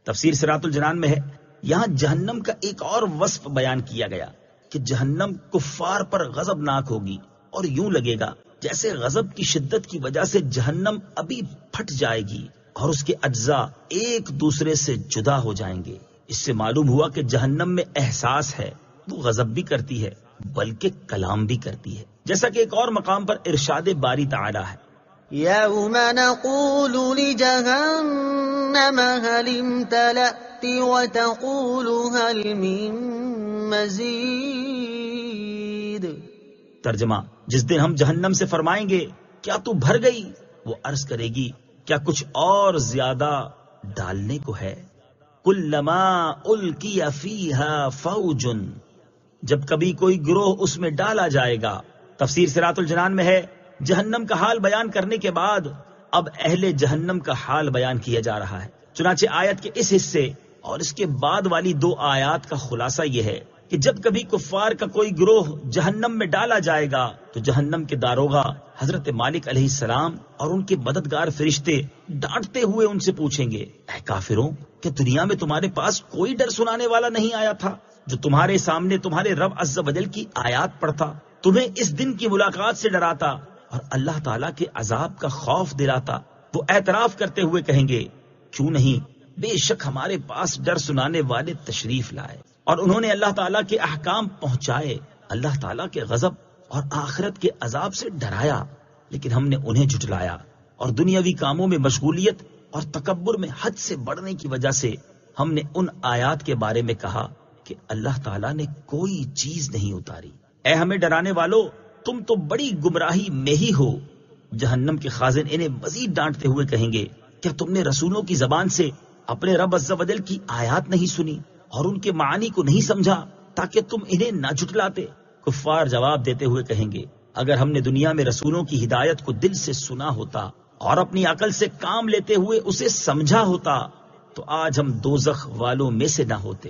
تفسیر صراط الجنان میں ہے، یہاں جہنم کا ایک اور وصف بیان کیا گیا کہ جہنم کفار پر غضبناک ہوگی اور یوں لگے گا جیسے غضب کی شدت کی وجہ سے جہنم ابھی پھٹ جائے گی اور اس کے اجزاء ایک دوسرے سے جدا ہو جائیں گے۔ اس سے معلوم ہوا کہ جہنم میں احساس ہے، وہ غضب بھی کرتی ہے بلکہ کلام بھی کرتی ہے، جیسا کہ ایک اور مقام پر ارشاد باری تعالی ہے، يوم نقول لجهنم جهنم هل امتلأت وتقول هل من مزید. ترجمہ: جس دن ہم جہنم سے فرمائیں گے کیا تو بھر گئی، وہ عرض کرے گی کیا کچھ اور زیادہ ڈالنے کو ہے. کلما القی فیہا فوج، جب کبھی کوئی گروہ اس میں ڈالا جائے گا. تفسیر صراط الجنان میں ہے جہنم کا حال بیان کرنے کے بعد اب اہل جہنم کا حال بیان کیا جا رہا ہے. چنانچہ آیت کے اس حصے اور اس کے بعد والی 2 آیات کا خلاصہ یہ ہے کہ جب کبھی کفار کا کوئی گروہ جہنم میں ڈالا جائے گا تو جہنم کے داروغہ حضرت مالک علیہ السلام اور ان کے مددگار فرشتے ڈانٹتے ہوئے ان سے پوچھیں گے، اے کافروں، کہ دنیا میں تمہارے پاس کوئی ڈر سنانے والا نہیں آیا تھا جو تمہارے سامنے تمہارے رب عز و جل کی آیات پڑھتا، تمہیں اس دن کی ملاقات سے ڈراتا اور اللہ تعالیٰ کے عذاب کا خوف دلاتا؟ وہ اعتراف کرتے ہوئے کہیں گے کیوں نہیں، بے شک ہمارے پاس ڈر سنانے والے تشریف لائے اور انہوں نے اللہ تعالیٰ کے احکام پہنچائے، اللہ تعالیٰ کے غضب اور آخرت کے عذاب سے ڈرایا، لیکن ہم نے انہیں جھٹلایا اور دنیاوی کاموں میں مشغولیت اور تکبر میں حد سے بڑھنے کی وجہ سے ہم نے ان آیات کے بارے میں کہا کہ اللہ تعالیٰ نے کوئی چیز نہیں اتاری. اے ہمیں ڈرانے والو، تم تو بڑی گمراہی میں ہی ہو. جہنم کے خازن انہیں مزید ڈانٹتے ہوئے کہیں گے کیا تم نے رسولوں کی زبان سے اپنے رب عز و جل کی آیات نہیں سنی اور ان کے معانی کو نہیں سمجھا تاکہ تم انہیں نہ جھٹلاتے؟ کفار جواب دیتے ہوئے کہیں گے اگر ہم نے دنیا میں رسولوں کی ہدایت کو دل سے سنا ہوتا اور اپنی عقل سے کام لیتے ہوئے اسے سمجھا ہوتا تو آج ہم دوزخ والوں میں سے نہ ہوتے.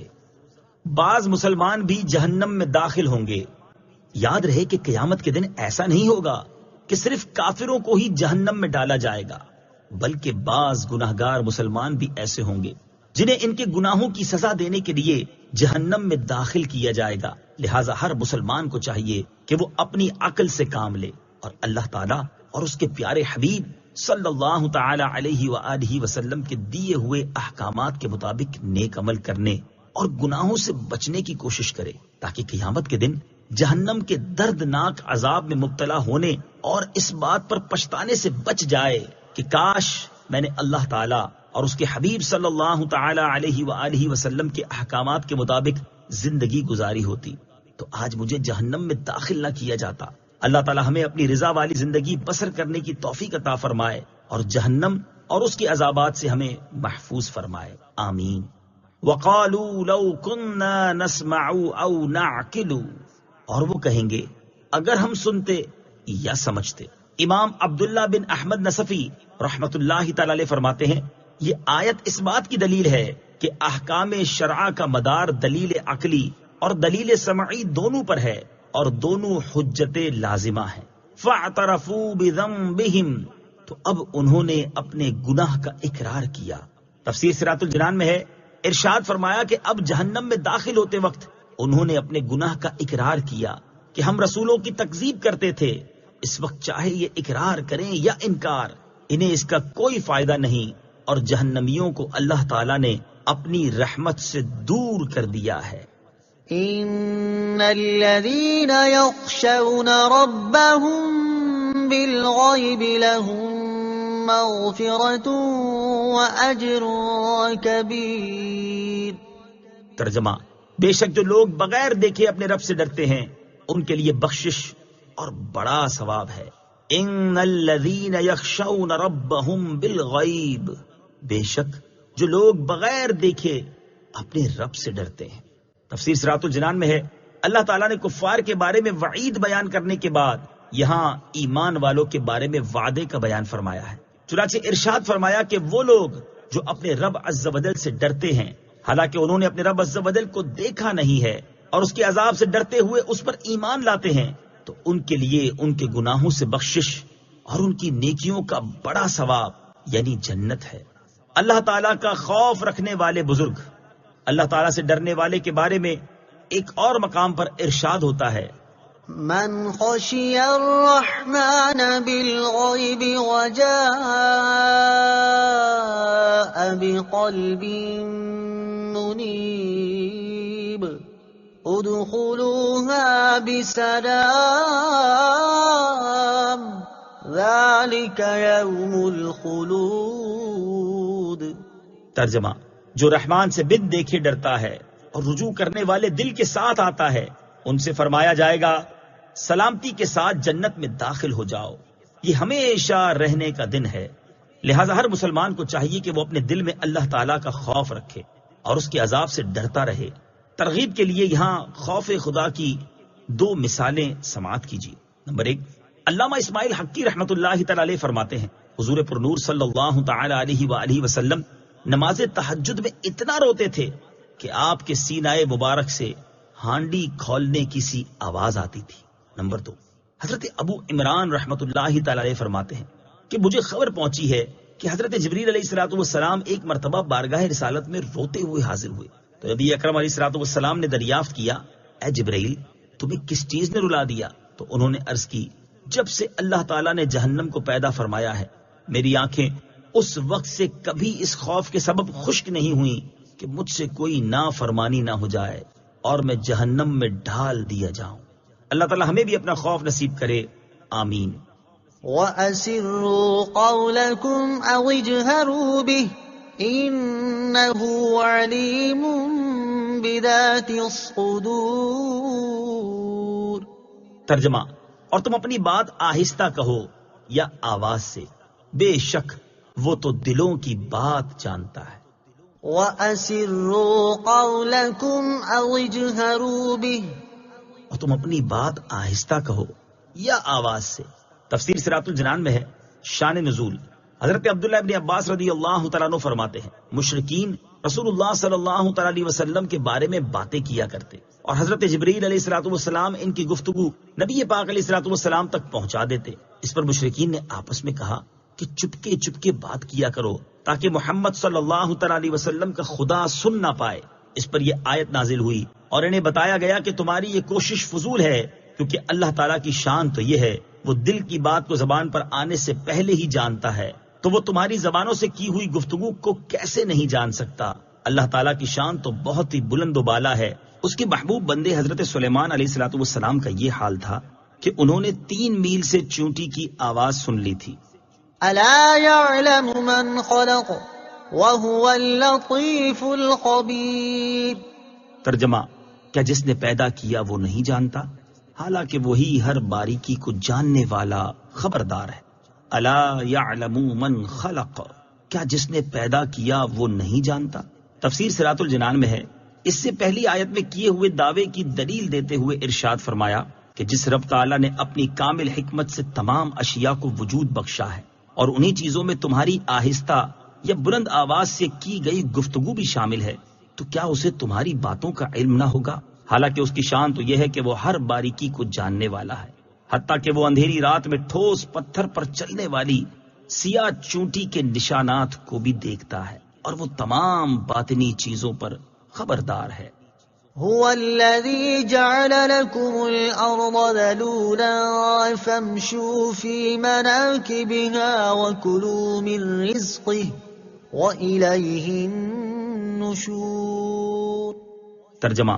بعض مسلمان بھی جہنم میں داخل ہوں گے. یاد رہے کہ قیامت کے دن ایسا نہیں ہوگا کہ صرف کافروں کو ہی جہنم میں ڈالا جائے گا، بلکہ بعض گناہگار مسلمان بھی ایسے ہوں گے جنہیں ان کے گناہوں کی سزا دینے کے لیے جہنم میں داخل کیا جائے گا. لہٰذا ہر مسلمان کو چاہیے کہ وہ اپنی عقل سے کام لے اور اللہ تعالیٰ اور اس کے پیارے حبیب صلی اللہ تعالی علیہ وآلہ وسلم کے دیے ہوئے احکامات کے مطابق نیک عمل کرنے اور گناہوں سے بچنے کی کوشش کرے تاکہ قیامت کے دن جہنم کے دردناک عذاب میں مبتلا ہونے اور اس بات پر پچھتانے سے بچ جائے کہ کاش میں نے اللہ تعالیٰ اور اس کے حبیب صلی اللہ تعالی علیہ وآلہ وسلم کے احکامات کے مطابق زندگی گزاری ہوتی تو آج مجھے جہنم میں داخل نہ کیا جاتا. اللہ تعالیٰ ہمیں اپنی رضا والی زندگی بسر کرنے کی توفیق عطا فرمائے اور جہنم اور اس کے عذابات سے ہمیں محفوظ فرمائے. آمین. وَقَالُوا لَوْ كُنَّا نَسْمَعُ أَوْ نَعْقِلُ، اور وہ کہیں گے اگر ہم سنتے یا سمجھتے. امام عبداللہ بن احمد نصفی رحمت اللہ تعالی علیہ فرماتے ہیں یہ آیت اس بات کی دلیل ہے کہ احکام شرع کا مدار دلیل عقلی اور دلیل سمعی دونوں پر ہے اور دونوں حجت لازمہ ہیں. فاعترفوا بذنبہم، تو اب انہوں نے اپنے گناہ کا اقرار کیا. تفسیر صراط الجنان میں ہے ارشاد فرمایا کہ اب جہنم میں داخل ہوتے وقت انہوں نے اپنے گناہ کا اقرار کیا کہ ہم رسولوں کی تکذیب کرتے تھے. اس وقت چاہے یہ اقرار کریں یا انکار انہیں اس کا کوئی فائدہ نہیں اور جہنمیوں کو اللہ تعالیٰ نے اپنی رحمت سے دور کر دیا ہے. ان الذين يخشون ربهم بالغيب لهم مغفرة واجر كبير. ترجمہ: بے شک جو لوگ بغیر دیکھے اپنے رب سے ڈرتے ہیں ان کے لیے بخشش اور بڑا ثواب ہے. ان الذین یخشون ربهم بالغیب، بے شک جو لوگ بغیر دیکھے اپنے رب سے ڈرتے ہیں. تفسیر صراط الجنان میں ہے اللہ تعالیٰ نے کفار کے بارے میں وعید بیان کرنے کے بعد یہاں ایمان والوں کے بارے میں وعدے کا بیان فرمایا ہے. چنانچہ ارشاد فرمایا کہ وہ لوگ جو اپنے رب عز و جل سے ڈرتے ہیں حالانکہ انہوں نے اپنے رب عز و جل کو دیکھا نہیں ہے اور اس کے عذاب سے ڈرتے ہوئے اس پر ایمان لاتے ہیں تو ان کے لیے ان کے گناہوں سے بخشش اور ان کی نیکیوں کا بڑا ثواب یعنی جنت ہے. اللہ تعالیٰ کا خوف رکھنے والے بزرگ اللہ تعالیٰ سے ڈرنے والے کے بارے میں ایک اور مقام پر ارشاد ہوتا ہے من خشی الرحمن بالغیب وجاء بقلب منیب ادخلوها بسلام ذلك یوم الخلود. ترجمہ: جو رحمان سے بن دیکھے ڈرتا ہے اور رجوع کرنے والے دل کے ساتھ آتا ہے، ان سے فرمایا جائے گا سلامتی کے ساتھ جنت میں داخل ہو جاؤ، یہ ہمیشہ رہنے کا دن ہے۔ لہٰذا ہر مسلمان کو چاہیے کہ وہ اپنے دل میں اللہ تعالیٰ کا خوف رکھے اور اس کے عذاب سے ڈرتا رہے۔ ترغیب کے لیے یہاں خوف خدا کی 2 مثالیں سماعت کیجیے۔ نمبر 1، علامہ اسماعیل حقی رحمۃ اللہ تعالی علیہ فرماتے ہیں حضور پر نور صلی اللہ تعالی علیہ وآلہ وسلم نماز تہجد میں اتنا روتے تھے کہ آپ کے سینہ مبارک سے ہانڈی کھولنے کی سی آواز آتی تھی۔ نمبر 2، حضرت ابو عمران رحمۃ اللہ تعالی علیہ فرماتے ہیں کہ مجھے خبر پہنچی ہے کہ حضرت جبریل علیہ الصلوۃ والسلام ایک مرتبہ بارگاہ رسالت میں روتے ہوئے حاضر ہوئے تو نبی اکرم علیہ الصلوۃ والسلام نے دریافت کیا، اے جبریل تمہیں کس چیز نے رلا دیا؟ تو انہوں نے عرض کی، جب سے اللہ تعالیٰ نے جہنم کو پیدا فرمایا ہے میری آنکھیں اس وقت سے کبھی اس خوف کے سبب خشک نہیں ہوئیں کہ مجھ سے کوئی نافرمانی نہ ہو جائے اور میں جہنم میں ڈال دیا جاؤں۔ اللہ تعالیٰ ہمیں بھی اپنا خوف نصیب کرے، آمین۔ وَأَسِرُّوا قَوْلَكُمْ أَوْ اجْهَرُوا بِهِ إِنَّهُ عَلِيمٌ بِذَاتِ الصُّدُورِ۔ ترجمہ: اور تم اپنی بات آہستہ کہو یا آواز سے، بے شک وہ تو دلوں کی بات جانتا ہے۔ وَأَسِرُّوا قَوْلَكُمْ أَوْ اجْهَرُوا بِهِ، اور تم اپنی بات آہستہ کہو یا آواز سے۔ تفسیر صراط الجنان میں ہے شان نزول۔ حضرت عبداللہ ابن عباس رضی اللہ تعالیٰ عنہ فرماتے ہیں مشرکین رسول اللہ صلی اللہ تعالیٰ علیہ وسلم کے بارے میں باتیں کیا کرتے اور حضرت جبریل علیہ الصلوۃ والسلام ان کی گفتگو نبی پاک علیہ الصلوۃ والسلام تک پہنچا دیتے۔ اس پر مشرکین نے آپس میں کہا کہ چپکے چپکے بات کیا کرو تاکہ محمد صلی اللہ تعالیٰ علیہ وسلم کا خدا سن نہ پائے۔ اس پر یہ آیت نازل ہوئی اور انہیں بتایا گیا کہ تمہاری یہ کوشش فضول ہے، کیونکہ اللہ تعالیٰ کی شان تو یہ ہے وہ دل کی بات کو زبان پر آنے سے پہلے ہی جانتا ہے، تو وہ تمہاری زبانوں سے کی ہوئی گفتگو کو کیسے نہیں جان سکتا؟ اللہ تعالیٰ کی شان تو بہت ہی بلند و بالا ہے۔ اس کے محبوب بندے حضرت سلیمان علیہ الصلوۃ والسلام کا یہ حال تھا کہ انہوں نے 3 میل سے چونٹی کی آواز سن لی تھی۔ أَلَا يَعْلَمُ مَنْ خَلَقَ وَهُوَ اللَّطِيفُ الْخَبِيرُ۔ ترجمہ: کیا جس نے پیدا کیا وہ نہیں جانتا؟ حالانکہ وہی ہر باریکی کو جاننے والا خبردار ہے۔ الا یعلم من خلق، کیا جس نے پیدا کیا وہ نہیں جانتا؟ تفسیر صراط الجنان میں ہے اس سے پہلی آیت میں کیے ہوئے دعوے کی دلیل دیتے ہوئے ارشاد فرمایا کہ جس رب تعالیٰ نے اپنی کامل حکمت سے تمام اشیاء کو وجود بخشا ہے اور انہی چیزوں میں تمہاری آہستہ یا بلند آواز سے کی گئی گفتگو بھی شامل ہے، تو کیا اسے تمہاری باتوں کا علم نہ ہوگا؟ حالانکہ اس کی شان تو یہ ہے کہ وہ ہر باریکی کو جاننے والا ہے، حتیٰ کہ وہ اندھیری رات میں ٹھوس پتھر پر چلنے والی سیاہ چونٹی کے نشانات کو بھی دیکھتا ہے اور وہ تمام باطنی چیزوں پر خبردار ہے۔ هو الذي جعل لكم الأرض ذلولا فامشوا في مناكبها وكلوا من رزقه وإليه النشور۔ ترجمہ: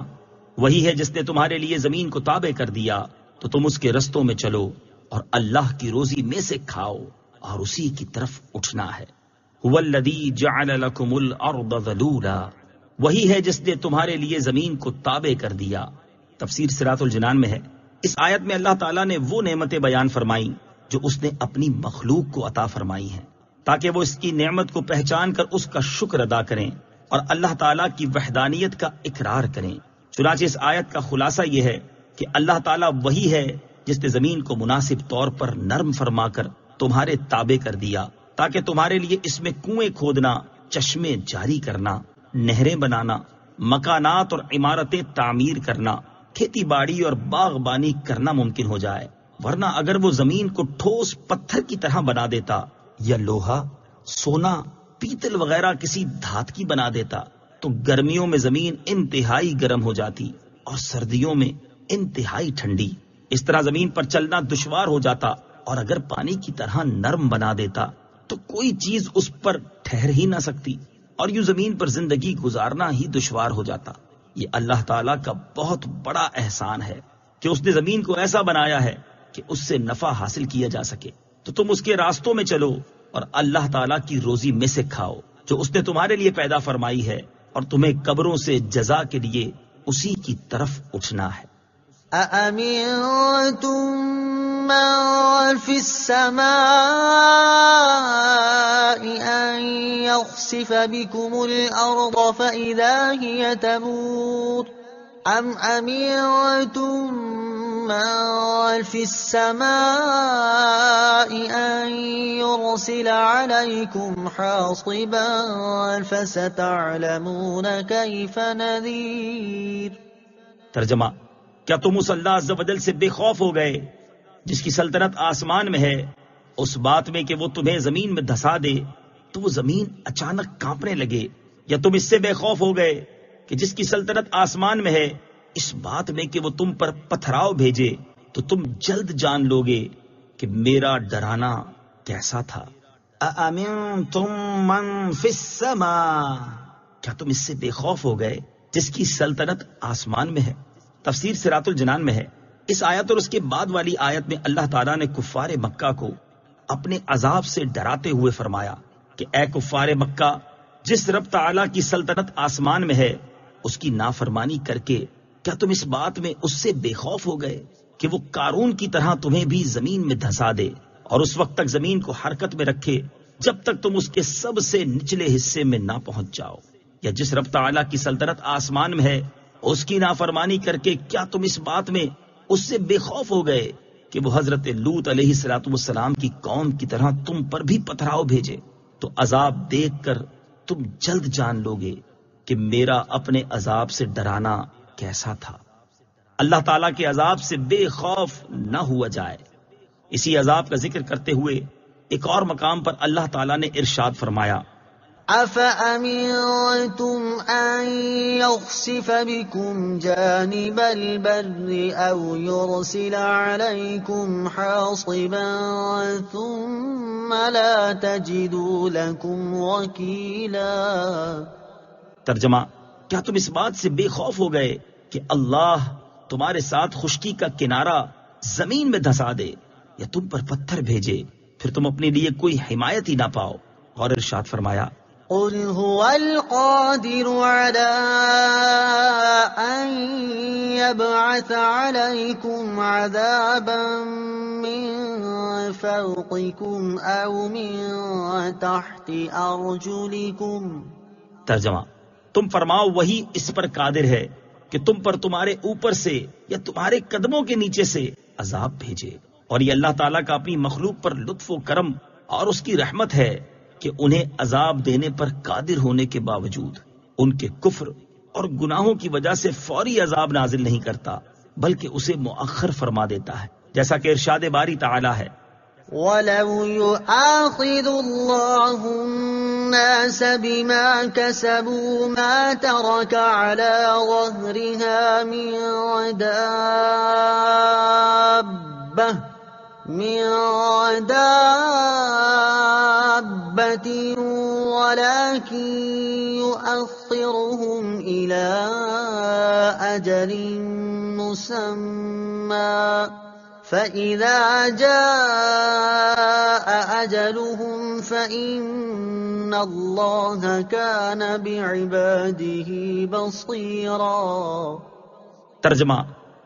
وہی ہے جس نے تمہارے لیے زمین کو تابع کر دیا تو تم اس کے رستوں میں چلو اور اللہ کی روزی میں سے کھاؤ اور اسی کی طرف اٹھنا ہے۔ هو الذی جعل لکم الارض ذلولا، وہی ہے جس نے تمہارے لیے زمین کو تابع کر دیا۔ تفسیر صراط الجنان میں ہے اس آیت میں اللہ تعالیٰ نے وہ نعمتیں بیان فرمائیں جو اس نے اپنی مخلوق کو عطا فرمائی ہیں تاکہ وہ اس کی نعمت کو پہچان کر اس کا شکر ادا کریں اور اللہ تعالیٰ کی وحدانیت کا اقرار کریں۔ چنانچہ اس آیت کا خلاصہ یہ ہے کہ اللہ تعالیٰ وہی ہے جس نے زمین کو مناسب طور پر نرم فرما کر تمہارے تابع کر دیا تاکہ تمہارے لیے اس میں کنویں کھودنا، چشمے جاری کرنا، نہریں بنانا، مکانات اور عمارتیں تعمیر کرنا، کھیتی باڑی اور باغبانی کرنا ممکن ہو جائے، ورنہ اگر وہ زمین کو ٹھوس پتھر کی طرح بنا دیتا یا لوہا، سونا، پیتل وغیرہ کسی دھات کی بنا دیتا تو گرمیوں میں زمین انتہائی گرم ہو جاتی اور سردیوں میں انتہائی ٹھنڈی۔ اس طرح زمین پر چلنا دشوار ہو جاتا، اور اگر پانی کی طرح نرم بنا دیتا تو کوئی چیز اس پر ٹھہر ہی نہ سکتی اور یوں زمین پر زندگی گزارنا ہی دشوار ہو جاتا۔ یہ اللہ تعالیٰ کا بہت بڑا احسان ہے کہ اس نے زمین کو ایسا بنایا ہے کہ اس سے نفع حاصل کیا جا سکے، تو تم اس کے راستوں میں چلو اور اللہ تعالیٰ کی روزی میں سے کھاؤ جو اس نے تمہارے لیے پیدا فرمائی ہے اور تمہیں قبروں سے جزا کے لیے اسی کی طرف اٹھنا ہے۔ أَأَمِنتُم مَّن فِي السَّمَاءِ أَن يَخْسِفَ بِكُمُ الْأَرْضَ فَإِذَا هِيَ تَمُورُ أَمْ أَمِنتُم مَّن فِي السَّمَاءِ أَن يُرْسِلَ عَلَيْكُمْ حَاصِبًا فَسَتَعْلَمُونَ كَيْفَ نَذِيرِ۔ ترجمہ: کیا تم اس اللہ عز و جل سے بے خوف ہو گئے جس کی سلطنت آسمان میں ہے، اس بات میں کہ وہ تمہیں زمین میں دھسا دے تو وہ زمین اچانک کانپنے لگے، یا تم اس سے بے خوف ہو گئے کہ جس کی سلطنت آسمان میں ہے اس بات میں کہ وہ تم پر پتھراؤ بھیجے تو تم جلد جان لوگے کہ میرا ڈرانا کیسا تھا۔ أَأَمِنتُم مَّن فِي السَّمَاءِ، کیا تم اس سے بے خوف ہو گئے جس کی سلطنت آسمان میں ہے؟ تفسیر صراط الجنان میں ہے، اس آیت اور اس کے بعد والی آیت میں اللہ تعالیٰ نے کفار مکہ کو اپنے عذاب سے ڈراتے ہوئے فرمایا کہ اے کفار مکہ، جس رب تعالیٰ کی سلطنت آسمان میں ہے اس کی نافرمانی کر کے کیا تم اس بات میں اس سے بے خوف ہو گئے کہ وہ قارون کی طرح تمہیں بھی زمین میں دھسا دے اور اس وقت تک زمین کو حرکت میں رکھے جب تک تم اس کے سب سے نچلے حصے میں نہ پہنچ جاؤ؟ یا جس رب تعالیٰ کی سلطنت آسمان میں ہے اس کی نافرمانی کر کے کیا تم اس بات میں اس سے بے خوف ہو گئے کہ وہ حضرت لوط علیہ السلام کی قوم کی طرح تم پر بھی پتھراؤ بھیجے؟ تو عذاب دیکھ کر تم جلد جان لوگے کہ میرا اپنے عذاب سے ڈرانا کیسا تھا۔ اللہ تعالیٰ کے عذاب سے بے خوف نہ ہوا جائے۔ اسی عذاب کا ذکر کرتے ہوئے ایک اور مقام پر اللہ تعالیٰ نے ارشاد فرمایا، أَفَأَمِنتُمْ أَن يَخْسِفَ بِكُمْ جَانِبَ الْبَرِّ أَوْ يُرْسِلَ عَلَيْكُمْ حَاصِبًا ثُمَّ لَا تَجِدُوا لَكُمْ وَكِيلًا۔ ترجمہ: کیا تم اس بات سے بے خوف ہو گئے کہ اللہ تمہارے ساتھ خشکی کا کنارہ زمین میں دھسا دے یا تم پر پتھر بھیجے پھر تم اپنے لیے کوئی حمایت ہی نہ پاؤ؟ اور ارشاد فرمایا، قُلْ هُوَ الْقَادِرُ عَلَىٰ أَن يَبْعَثَ عَلَيْكُمْ عَذَابًا مِّن فَوْقِكُمْ أَوْ مِن تَحْتِ أَرْجُلِكُمْ۔ ترجمہ: تم فرماؤ وہی اس پر قادر ہے کہ تم پر تمہارے اوپر سے یا تمہارے قدموں کے نیچے سے عذاب بھیجے، اور یہ اللہ تعالیٰ کا اپنی مخلوق پر لطف و کرم اور اس کی رحمت ہے کہ انہیں عذاب دینے پر قادر ہونے کے باوجود ان کے کفر اور گناہوں کی وجہ سے فوری عذاب نازل نہیں کرتا بلکہ اسے مؤخر فرما دیتا ہے، جیسا کہ ارشاد باری تعالیٰ ہے، وَلَوْ يُؤَاخِذُ اللَّهُ النَّاسَ بِمَا كَسَبُوا مَا تَرَكَ عَلَى ظَهْرِهَا مِن دَابَّةٍ وَلَكِن يُؤَخِّرُهُمْ إِلَى أَجَلٍ مُّسَمًّى فَإِذَا جَاءَ أَجَلُهُمْ فَإِنَّ اللَّهَ كَانَ بِعِبَادِهِ بَصِيرًا۔ ترجمہ: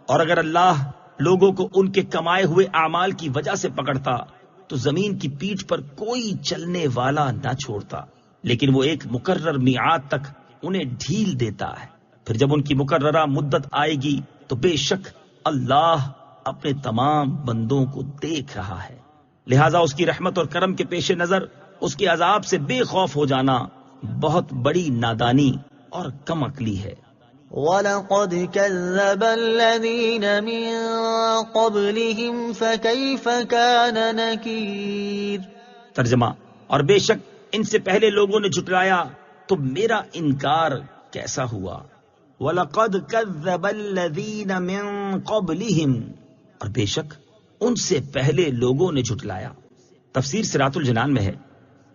اور اگر اللہ لوگوں کو ان کے کمائے ہوئے اعمال کی وجہ سے پکڑتا تو زمین کی پیٹھ پر کوئی چلنے والا نہ چھوڑتا، لیکن وہ ایک مقرر میعاد تک انہیں ڈھیل دیتا ہے، پھر جب ان کی مقررہ مدت آئے گی تو بے شک اللہ اپنے تمام بندوں کو دیکھ رہا ہے، لہذا اس کی رحمت اور کرم کے پیش نظر اس کے عذاب سے بے خوف ہو جانا بہت بڑی نادانی اور کم عقلی ہے۔ وَلَقَدْ كَذَّبَ الَّذِينَ مِن قَبْلِهِمْ فَكَيْفَ كَانَ نَكِيرِ۔ ترجمہ: اور بے شک ان سے پہلے لوگوں نے جھٹلایا تو میرا انکار کیسا ہوا۔ وَلَقَدْ كَذَّبَ الَّذِينَ مِن قَبْلِهِمْ، اور بے شک ان سے پہلے لوگوں نے جھٹلایا۔ تفسیر صراط الجنان میں ہے،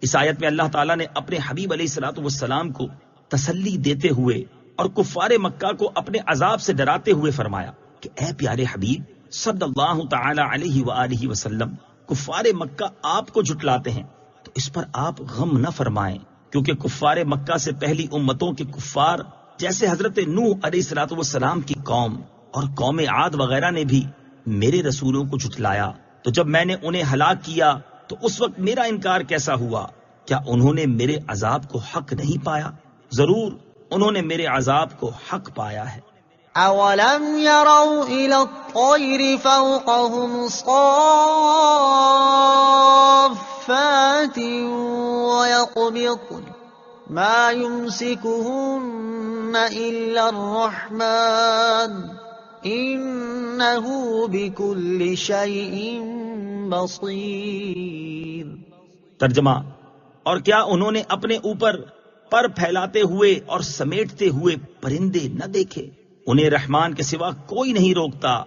اس آیت میں اللہ تعالیٰ نے اپنے حبیب علیہ السلام کو تسلی دیتے ہوئے اور کفار مکہ کو اپنے عذاب سے ڈراتے ہوئے فرمایا کہ اے پیارے حبیب صلی اللہ تعالی علیہ وآلہ وسلم، کفار مکہ آپ کو جھٹلاتے ہیں تو اس پر آپ غم نہ فرمائیں، کیونکہ کفار مکہ سے پہلی امتوں کے کفار جیسے حضرت نوح علیہ الصلوۃ والسلام کی قوم اور قوم عاد وغیرہ نے بھی میرے رسولوں کو جھٹلایا، تو جب میں نے انہیں ہلاک کیا تو اس وقت میرا انکار کیسا ہوا؟ کیا انہوں نے میرے عذاب کو حق نہیں پایا؟ ضرور انہوں نے میرے عذاب کو حق پایا ہے۔ أَوَلَمْ يَرَوْا إِلَى الطَّيْرِ فَوْقَهُمْ صَافَّاتٍ وَيَقْبِضْنَ مَا يُمْسِكُهُنَّ إِلَّا الرَّحْمَنُ إِنَّهُ بِكُلِّ شَيْءٍ بَصِيرٌ۔ ترجمہ، اور کیا انہوں نے اپنے اوپر پر پھیلاتے ہوئے اور سمیٹتے ہوئے پرندے نہ دیکھے؟ انہیں رحمان کے سوا کوئی نہیں روکتا،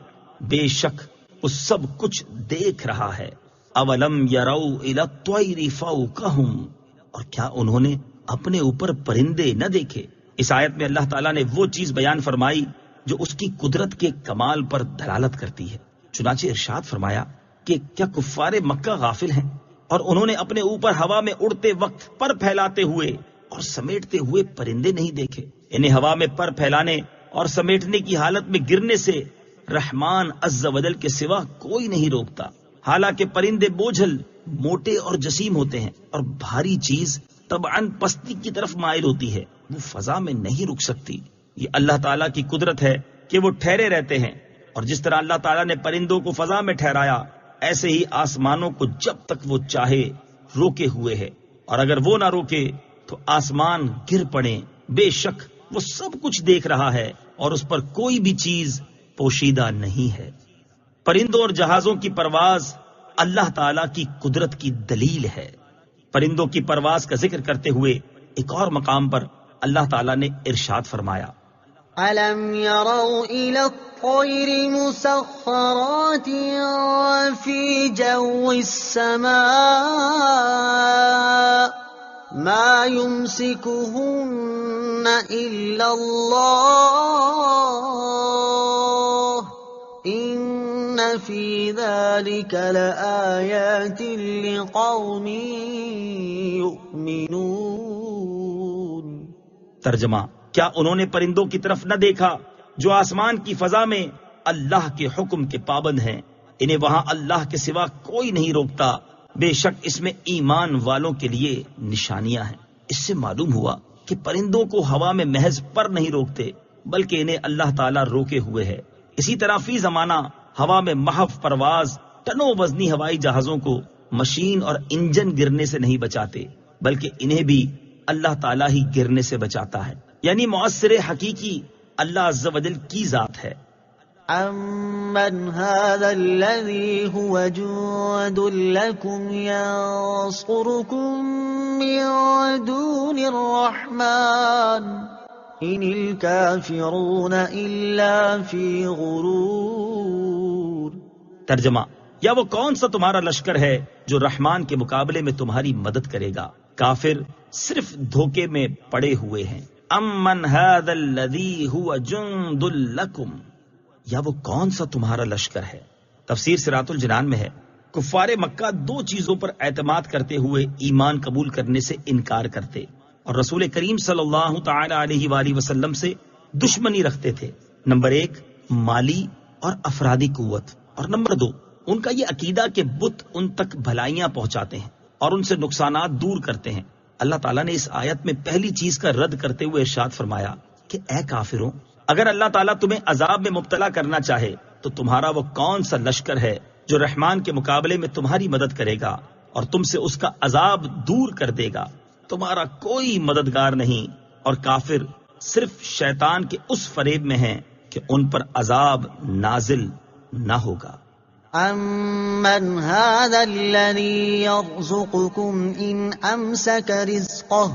بے شک وہ سب کچھ دیکھ رہا ہے۔ اولم یروا الی الطیر فوقہم، اور کیا انہوں نے اپنے اوپر پرندے نہ دیکھے؟ اس آیت میں اللہ تعالیٰ نے وہ چیز بیان فرمائی جو اس کی قدرت کے کمال پر دلالت کرتی ہے۔ چنانچہ ارشاد فرمایا کہ کیا کفار مکہ غافل ہیں اور انہوں نے اپنے اوپر ہوا میں اڑتے وقت پر پھیلاتے ہوئے اور سمیٹتے ہوئے پرندے نہیں دیکھے؟ انہیں ہوا میں پر پھیلانے اور سمیٹنے کی حالت میں گرنے سے رحمان عز و جل کے سوا کوئی نہیں روکتا۔ حالانکہ پرندے بوجھل، موٹے اور جسیم ہوتے ہیں، اور بھاری چیز طبعاً پستی کی طرف مائل ہوتی ہے، وہ فضا میں نہیں رک سکتی۔ یہ اللہ تعالیٰ کی قدرت ہے کہ وہ ٹھہرے رہتے ہیں، اور جس طرح اللہ تعالیٰ نے پرندوں کو فضا میں ٹھہرایا، ایسے ہی آسمانوں کو جب تک وہ چاہے روکے ہوئے ہے، اور اگر وہ نہ روکے تو آسمان گر پڑیں۔ بے شک وہ سب کچھ دیکھ رہا ہے اور اس پر کوئی بھی چیز پوشیدہ نہیں ہے۔ پرندوں اور جہازوں کی پرواز اللہ تعالیٰ کی قدرت کی دلیل ہے۔ پرندوں کی پرواز کا ذکر کرتے ہوئے ایک اور مقام پر اللہ تعالیٰ نے ارشاد فرمایا، أَلَمْ يَرَوْا إِلَى الطَّيْرِ مُسَخَّرَاتٍ فِي جَوِّ السَّمَاءِ مَا يُمْسِكُهُنَّ إِلَّا اللَّهُ إِنَّ فِي ذَلِكَ لَآيَاتٍ لِقَوْمٍ يُؤْمِنُونَ۔ ترجمہ، کیا انہوں نے پرندوں کی طرف نہ دیکھا جو آسمان کی فضا میں اللہ کے حکم کے پابند ہیں؟ انہیں وہاں اللہ کے سوا کوئی نہیں روکتا، بے شک اس میں ایمان والوں کے لیے نشانیاں ہیں۔ اس سے معلوم ہوا کہ پرندوں کو ہوا میں محض پر نہیں روکتے، بلکہ انہیں اللہ تعالیٰ روکے ہوئے ہے۔ اسی طرح فی زمانہ ہوا میں محو پرواز ٹنوں وزنی ہوائی جہازوں کو مشین اور انجن گرنے سے نہیں بچاتے، بلکہ انہیں بھی اللہ تعالیٰ ہی گرنے سے بچاتا ہے، یعنی مؤثر حقیقی اللہ عز و جل کی ذات ہے۔ أَمَّنْ هَذَا الَّذِي هُوَ جُندٌ لَكُمْ يَنصُرُكُم مِّن دُونِ الرَّحْمَٰنِ إِنِ الْكَافِرُونَ إِلَّا فِي غُرُورٍ۔ ترجمہ، یا وہ کون سا تمہارا لشکر ہے جو رحمان کے مقابلے میں تمہاری مدد کرے گا؟ کافر صرف دھوکے میں پڑے ہوئے ہیں۔ امن هذا الذی هو جند لکم، یا وہ کون سا تمہارا لشکر ہے؟ تفسیر صراط الجنان میں ہے، کفار مکہ دو چیزوں پر اعتماد کرتے ہوئے ایمان قبول کرنے سے انکار کرتے اور رسول کریم صلی اللہ تعالی علیہ وآلہ وسلم سے دشمنی رکھتے تھے۔ نمبر 1 مالی اور افرادی قوت، اور نمبر 2 ان کا یہ عقیدہ کہ بت ان تک بھلائیاں پہنچاتے ہیں اور ان سے نقصانات دور کرتے ہیں۔ اللہ تعالیٰ نے اس آیت میں پہلی چیز کا رد کرتے ہوئے ارشاد فرمایا کہ اے کافروں، اگر اللہ تعالیٰ تمہیں عذاب میں مبتلا کرنا چاہے تو تمہارا وہ کون سا لشکر ہے جو رحمان کے مقابلے میں تمہاری مدد کرے گا اور تم سے اس کا عذاب دور کر دے گا؟ تمہارا کوئی مددگار نہیں، اور کافر صرف شیطان کے اس فریب میں ہیں کہ ان پر عذاب نازل نہ ہوگا۔ أَمَّنْ هَذَا الَّذِي يَرْزُقُكُمْ إِنْ أَمْسَكَ رِزْقَهُ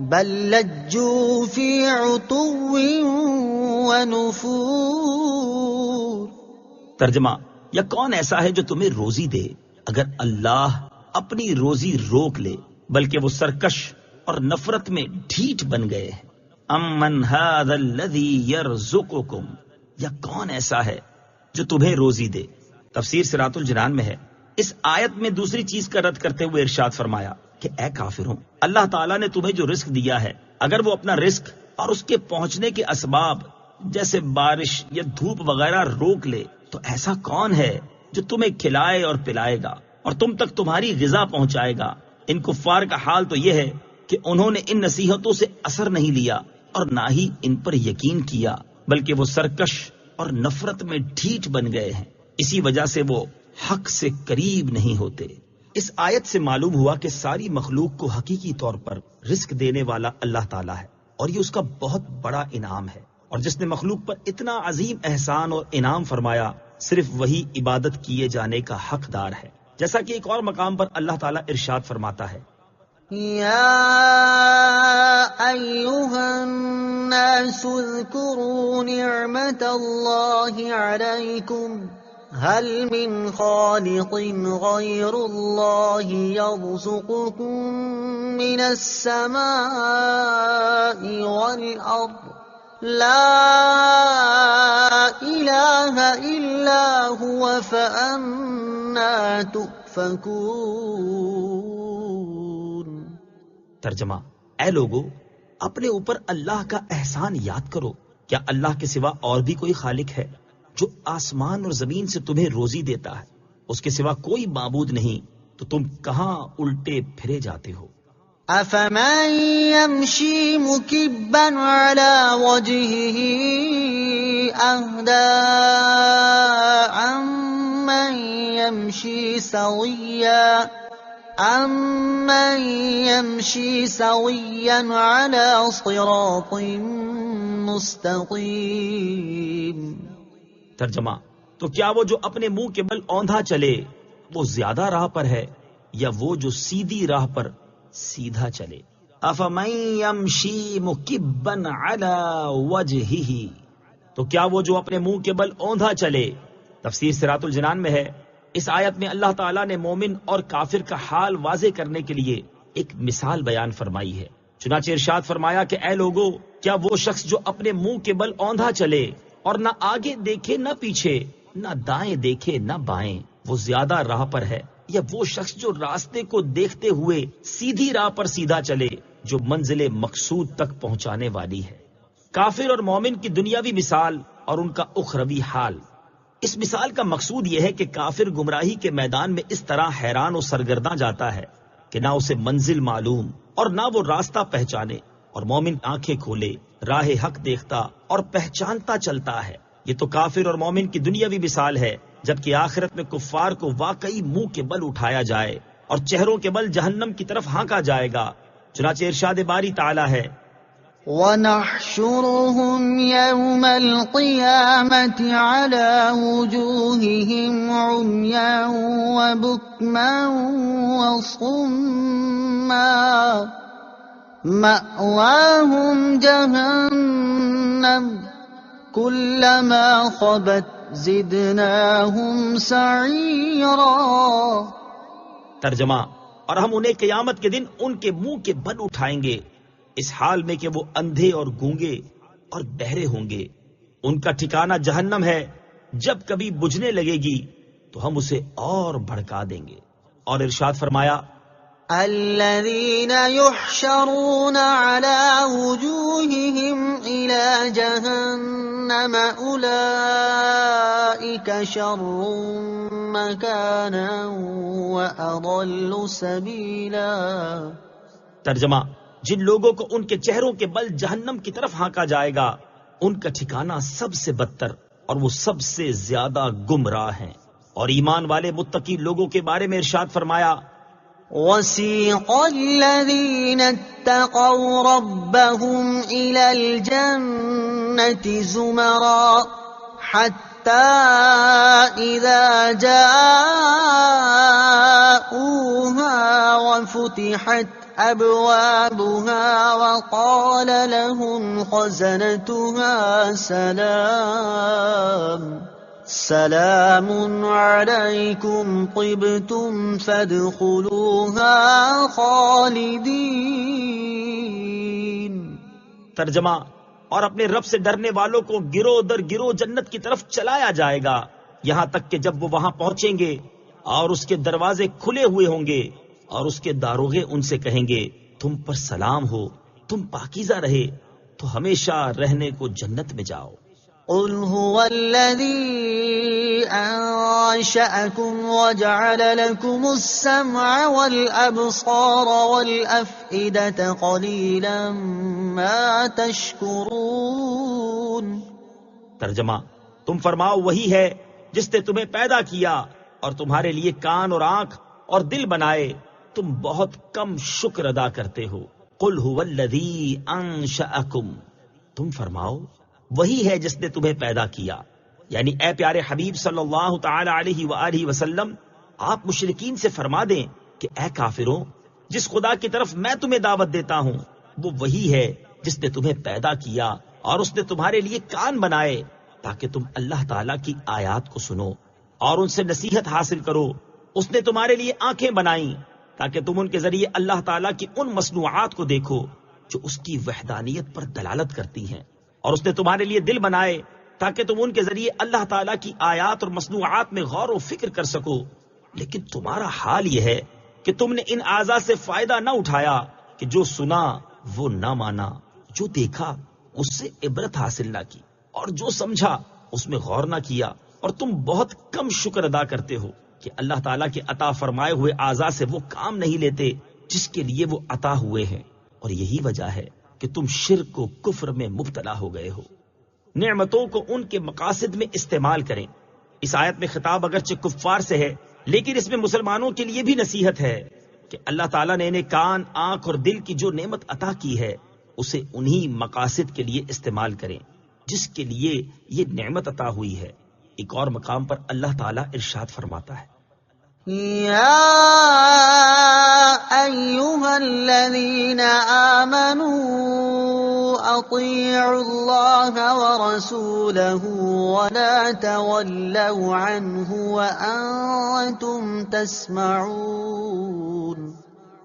بَلْ لَجُّوا فِي عُتُوٍّ وَنُفُورٍ۔ ترجمہ، یا کون ایسا ہے جو تمہیں روزی دے اگر اللہ اپنی روزی روک لے، بلکہ وہ سرکش اور نفرت میں ڈھیٹ بن گئے ہیں۔ امن هذا الذی یرزقکم، یا کون ایسا ہے جو تمہیں روزی دے؟ تفسیر صراط الجنان میں ہے، اس آیت میں دوسری چیز کا رد کرتے ہوئے ارشاد فرمایا کہ اے کافروں، اللہ تعالیٰ نے تمہیں جو رزق دیا ہے، اگر وہ اپنا رزق اور اس کے پہنچنے کے اسباب جیسے بارش یا دھوپ وغیرہ روک لے تو ایسا کون ہے جو تمہیں کھلائے اور پلائے گا اور تم تک تمہاری غذا پہنچائے گا؟ ان کفار کا حال تو یہ ہے کہ انہوں نے ان نصیحتوں سے اثر نہیں لیا اور نہ ہی ان پر یقین کیا، بلکہ وہ سرکش اور نفرت میں ڈھیٹ بن گئے ہیں، اسی وجہ سے وہ حق سے قریب نہیں ہوتے۔ اس آیت سے معلوم ہوا کہ ساری مخلوق کو حقیقی طور پر رزق دینے والا اللہ تعالیٰ ہے، اور یہ اس کا بہت بڑا انعام ہے، اور جس نے مخلوق پر اتنا عظیم احسان اور انعام فرمایا، صرف وہی عبادت کیے جانے کا حقدار ہے۔ جیسا کہ ایک اور مقام پر اللہ تعالیٰ ارشاد فرماتا ہے، یا ایھا الناس اذکروا نعمت اللہ علیکم هل من خالق غیر اللہ یرزقکم من السماء والارض لا الہ الا هو فأنا تؤفکون۔ ترجمہ: اے لوگو، اپنے اوپر اللہ کا احسان یاد کرو، کیا اللہ کے سوا اور بھی کوئی خالق ہے جو آسمان اور زمین سے تمہیں روزی دیتا ہے؟ اس کے سوا کوئی معبود نہیں، تو تم کہاں الٹے پھرے جاتے ہو؟ افمن يمشي مكبا على وجهه اهدى امن يمشي سويا على صراط مستقيم۔ ترجمہ: تو کیا وہ جو اپنے منہ کے بل اوندھا چلے وہ زیادہ راہ پر ہے، یا وہ جو سیدھی راہ پر سیدھا چلے؟ افمن یمشی مکبا علی وجہہ، تو کیا وہ جو اپنے منہ کے بل اوندھا چلے؟ تفسیر صراط الجنان میں ہے، اس آیت میں اللہ تعالیٰ نے مومن اور کافر کا حال واضح کرنے کے لیے ایک مثال بیان فرمائی ہے۔ چنانچہ ارشاد فرمایا کہ اے لوگو، کیا وہ شخص جو اپنے منہ کے بل اوندھا چلے اور نہ آگے دیکھے نہ پیچھے، نہ دائیں دیکھے نہ بائیں، وہ زیادہ راہ پر ہے، یا وہ شخص جو راستے کو دیکھتے ہوئے سیدھی راہ پر سیدھا چلے جو منزل مقصود تک پہنچانے والی ہے؟ کافر اور مومن کی دنیاوی مثال اور ان کا اخروی حال۔ اس مثال کا مقصود یہ ہے کہ کافر گمراہی کے میدان میں اس طرح حیران و سرگرداں جاتا ہے کہ نہ اسے منزل معلوم اور نہ وہ راستہ پہچانے، اور مومن آنکھیں کھولے راہ حق دیکھتا اور پہچانتا چلتا ہے۔ یہ تو کافر اور مومن کی دنیاوی مثال ہے، جبکہ آخرت میں کفار کو واقعی منہ کے بل اٹھایا جائے اور چہروں کے بل جہنم کی طرف ہانکا جائے گا۔ چنانچہ ارشاد باری تعالی ہے، وَنَحْشُرُهُمْ يَوْمَ الْقِيَامَةِ عَلَى وُجُوهِهِمْ عُمْيًا وَبُكْمًا وَصُمًّا مَأْوَاهُمْ جَهَنَّمُ كُلَّمَا خَبَتْ زِدْنَاهُمْ سَعِيرًا۔ ترجمہ: اور ہم انہیں قیامت کے دن ان کے منہ کے بل اٹھائیں گے، اس حال میں کہ وہ اندھے اور گونگے اور بہرے ہوں گے، ان کا ٹھکانہ جہنم ہے، جب کبھی بجھنے لگے گی تو ہم اسے اور بھڑکا دیں گے۔ اور ارشاد فرمایا، الذين يحشرون على وجوههم إلى جهنم أولئك شر مكانا وأضل سبيلا۔ ترجمہ: جن لوگوں کو ان کے چہروں کے بل جہنم کی طرف ہانکا جائے گا، ان کا ٹھکانہ سب سے بدتر اور وہ سب سے زیادہ گمراہ ہیں۔ اور ایمان والے متقی لوگوں کے بارے میں ارشاد فرمایا، وَسِيقَ الَّذِينَ اتَّقَوْا رَبَّهُمْ إِلَى الْجَنَّةِ زُمَرًا حَتَّى إِذَا جَاءُوهَا وَفُتِحَتْ أَبْوَابُهَا وَقَالَ لَهُمْ خَزَنَتُهَا سلام علیکم طبتم فادخلوها خالدین۔ ترجمہ: اور اپنے رب سے ڈرنے والوں کو گروہ در گروہ جنت کی طرف چلایا جائے گا، یہاں تک کہ جب وہ وہاں پہنچیں گے اور اس کے دروازے کھلے ہوئے ہوں گے اور اس کے داروغے ان سے کہیں گے تم پر سلام ہو، تم پاکیزہ رہے تو ہمیشہ رہنے کو جنت میں جاؤ۔ قل هو الذي أنشأكم وجعل لكم السمع والأبصار والأفئدة قليلا ما تشكرون۔ ترجمہ، تم فرماؤ وہی ہے جس نے تمہیں پیدا کیا اور تمہارے لیے کان اور آنکھ اور دل بنائے، تم بہت کم شکر ادا کرتے ہو۔ قل هو الذی انشأکم، تم فرماؤ وہی ہے جس نے تمہیں پیدا کیا، یعنی اے پیارے حبیب صلی اللہ تعالی علیہ وآلہ وسلم، آپ مشرکین سے فرما دیں کہ اے کافروں، جس خدا کی طرف میں تمہیں دعوت دیتا ہوں وہ وہی ہے جس نے تمہیں پیدا کیا اور اس نے تمہارے لیے کان بنائے تاکہ تم اللہ تعالیٰ کی آیات کو سنو اور ان سے نصیحت حاصل کرو۔ اس نے تمہارے لیے آنکھیں بنائیں تاکہ تم ان کے ذریعے اللہ تعالیٰ کی ان مصنوعات کو دیکھو جو اس کی وحدانیت پر دلالت کرتی ہیں، اور اس نے تمہارے لیے دل بنائے تاکہ تم ان کے ذریعے اللہ تعالیٰ کی آیات اور مصنوعات میں غور و فکر کر سکو۔ لیکن تمہارا حال یہ ہے کہ تم نے ان اعضاء سے فائدہ نہ اٹھایا کہ جو سنا وہ نہ مانا، جو دیکھا اس سے عبرت حاصل نہ کی، اور جو سمجھا اس میں غور نہ کیا، اور تم بہت کم شکر ادا کرتے ہو کہ اللہ تعالیٰ کے عطا فرمائے ہوئے اعضاء سے وہ کام نہیں لیتے جس کے لیے وہ عطا ہوئے ہیں، اور یہی وجہ ہے کہ تم شرک و کفر میں مبتلا ہو گئے ہو۔ نعمتوں کو ان کے مقاصد میں استعمال کریں۔ اس آیت میں خطاب اگرچہ کفار سے ہے لیکن اس میں مسلمانوں کے لیے بھی نصیحت ہے کہ اللہ تعالیٰ نے انہیں کان، آنکھ اور دل کی جو نعمت عطا کی ہے اسے انہی مقاصد کے لیے استعمال کریں جس کے لیے یہ نعمت عطا ہوئی ہے۔ ایک اور مقام پر اللہ تعالیٰ ارشاد فرماتا ہے، يا أيها الذين آمنوا أطيعوا الله ورسوله ولا تولوا عنه وأنتم تسمعون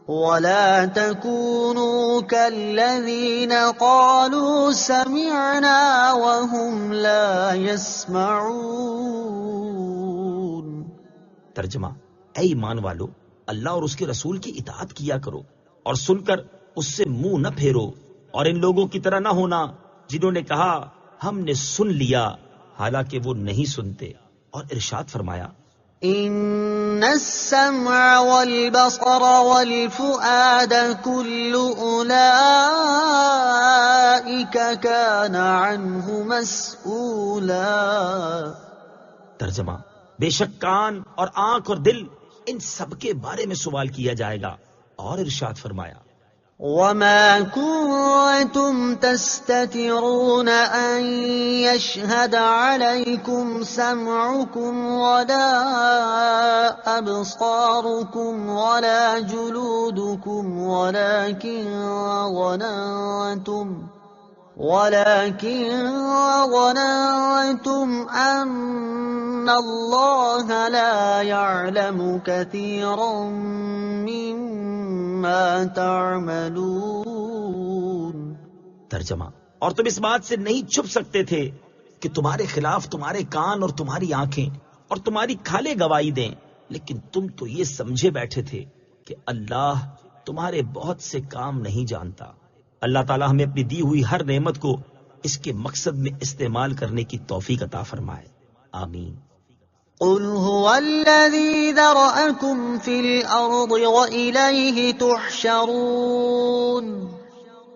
ولا تكونوا كالذين قالوا سمعنا وهم لا يسمعون۔ ترجمہ، اے ایمان والو، اللہ اور اس کے رسول کی اطاعت کیا کرو اور سن کر اس سے منہ نہ پھیرو، اور ان لوگوں کی طرح نہ ہونا جنہوں نے کہا ہم نے سن لیا حالانکہ وہ نہیں سنتے۔ اور ارشاد فرمایا، ان السمع والبصر والفؤاد كل اولئك كان عنه مسؤولا۔ ترجمہ، بے شک کان اور آنکھ اور دل ان سب کے بارے میں سوال کیا جائے گا۔ اور ارشاد فرمایا، وما كنتم تستترون أن يشهد عليكم سمعكم ولا أبصاركم ولا جلودكم ولكن ظننتم أن الله لا يعلم كثيرا مما تعملون۔ ترجمہ، اور تم اس بات سے نہیں چھپ سکتے تھے کہ تمہارے خلاف تمہارے کان اور تمہاری آنکھیں اور تمہاری کھالیں گواہی دیں، لیکن تم تو یہ سمجھے بیٹھے تھے کہ اللہ تمہارے بہت سے کام نہیں جانتا۔ اللہ تعالیٰ ہمیں اپنی دی ہوئی ہر نعمت کو اس کے مقصد میں استعمال کرنے کی توفیق عطا فرمائے، آمین۔ قل هو الذي ذرأكم في الأرض وإليه تحشرون۔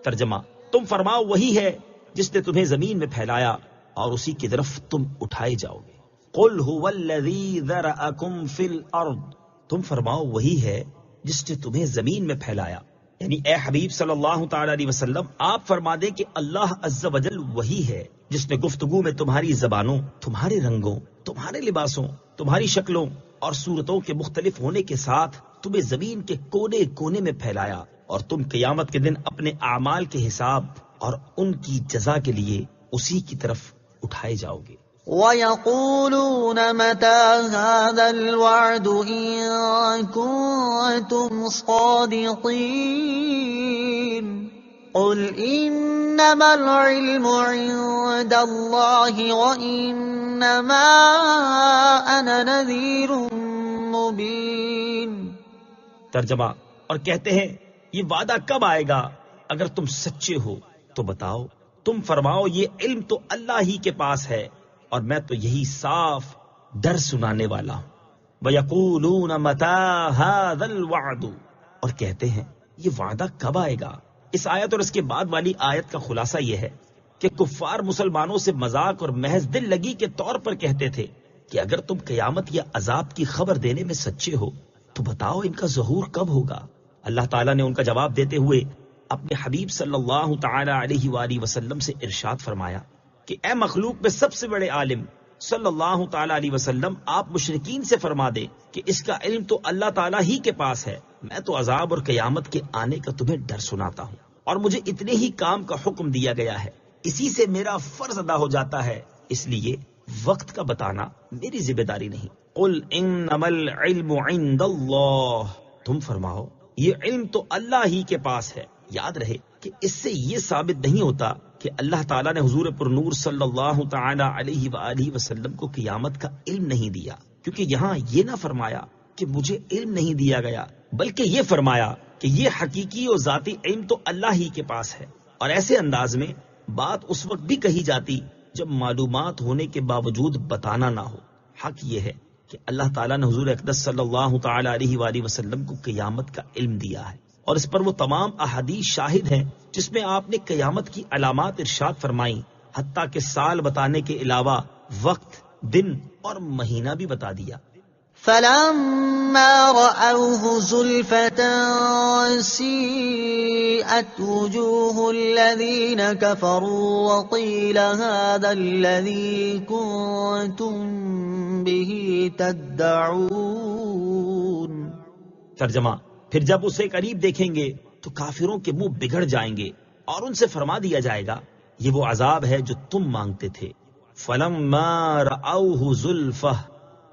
ترجمہ، تم فرماؤ وہی ہے جس نے تمہیں زمین میں پھیلایا اور اسی کی طرف تم اٹھائے جاؤ گے۔ قل هو الذی ذرأکم فی الارض، تم فرماؤ وہی ہے جس نے تمہیں زمین میں پھیلایا، یعنی اے حبیب صلی اللہ تعالی علیہ وسلم آپ فرما دیں کہ اللہ عز و جل وہی ہے جس نے گفتگو میں تمہاری زبانوں، تمہارے رنگوں، تمہارے لباسوں، تمہاری شکلوں اور صورتوں کے مختلف ہونے کے ساتھ تمہیں زمین کے کونے کونے میں پھیلایا، اور تم قیامت کے دن اپنے اعمال کے حساب اور ان کی جزا کے لیے اسی کی طرف اٹھائے جاؤ گے۔ وَيَقُولُونَ مَتَى هَذَا الْوَعْدُ إِن كُنتُمْ صَادِقِينَ قُلْ إِنَّمَا الْعِلْمُ عِندَ اللَّهِ وَإِنَّمَا أَنَا نَذِيرٌ مُبِينٌ۔ ترجمہ، اور کہتے ہیں یہ وعدہ کب آئے گا؟ اگر تم سچے ہو تو بتاؤ۔ تم فرماؤ یہ علم تو اللہ ہی کے پاس ہے اور میں تو یہی صاف ڈر سنانے والا ہوں۔ وَيَقُولُونَ مَتَىٰ هَٰذَا الْوَعْدُ، اور کہتے ہیں یہ وعدہ کب آئے گا؟ اس آیت اور اس کے بعد والی آیت کا خلاصہ یہ ہے کہ کفار مسلمانوں سے مذاق اور محض دل لگی کے طور پر کہتے تھے کہ اگر تم قیامت یا عذاب کی خبر دینے میں سچے ہو تو بتاؤ ان کا ظہور کب ہوگا۔ اللہ تعالیٰ نے ان کا جواب دیتے ہوئے اپنے حبیب صلی اللہ تعالی علیہ وآلہ وسلم سے ارشاد فرمایا کہ اے مخلوق میں سب سے بڑے عالم صلی اللہ تعالی علیہ وسلم، آپ مشرکین سے فرما دیں کہ اس کا علم تو اللہ تعالیٰ ہی کے پاس ہے، میں تو عذاب اور قیامت کے آنے کا تمہیں ڈر سناتا ہوں اور مجھے اتنے ہی کام کا حکم دیا گیا ہے، اسی سے میرا فرض ادا ہو جاتا ہے، اس لیے وقت کا بتانا میری ذمہ داری نہیں۔ قل انما العلم عند اللہ، تم فرماؤ یہ علم تو اللہ ہی کے پاس ہے۔ یاد رہے کہ اس سے یہ ثابت نہیں ہوتا کہ اللہ تعالیٰ نے حضور پر نور صلی اللہ تعالی علیہ وآلہ وسلم کو قیامت کا علم نہیں دیا، کیونکہ یہاں یہ نہ فرمایا کہ مجھے علم نہیں دیا گیا، بلکہ یہ فرمایا کہ یہ حقیقی اور ذاتی علم تو اللہ ہی کے پاس ہے۔ اور ایسے انداز میں بات اس وقت بھی کہی جاتی جب معلومات ہونے کے باوجود بتانا نہ ہو۔ حق یہ ہے کہ اللہ تعالیٰ نے حضور اقدس صلی اللہ تعالی علیہ وآلہ وسلم کو قیامت کا علم دیا ہے، اور اس پر وہ تمام احادیث شاہد ہیں جس میں آپ نے قیامت کی علامات ارشاد فرمائیں، حتیٰ کہ سال بتانے کے علاوہ وقت، دن اور مہینہ بھی بتا دیا۔ فَلَمَّا رَأَوْهُ زُلْفَةً سِيئَتْ وُجُوهُ الَّذِينَ كَفَرُوا وَقِيلَ هَٰذَا الَّذِي كُنتُم بِهِ تَدَّعُونَ۔ ترجمہ، پھر جب اسے قریب دیکھیں گے تو کافروں کے منہ بگڑ جائیں گے اور ان سے فرما دیا جائے گا یہ وہ عذاب ہے جو تم مانگتے تھے۔ فَلَمَّا رَأَوْهُ زُلْفَةً،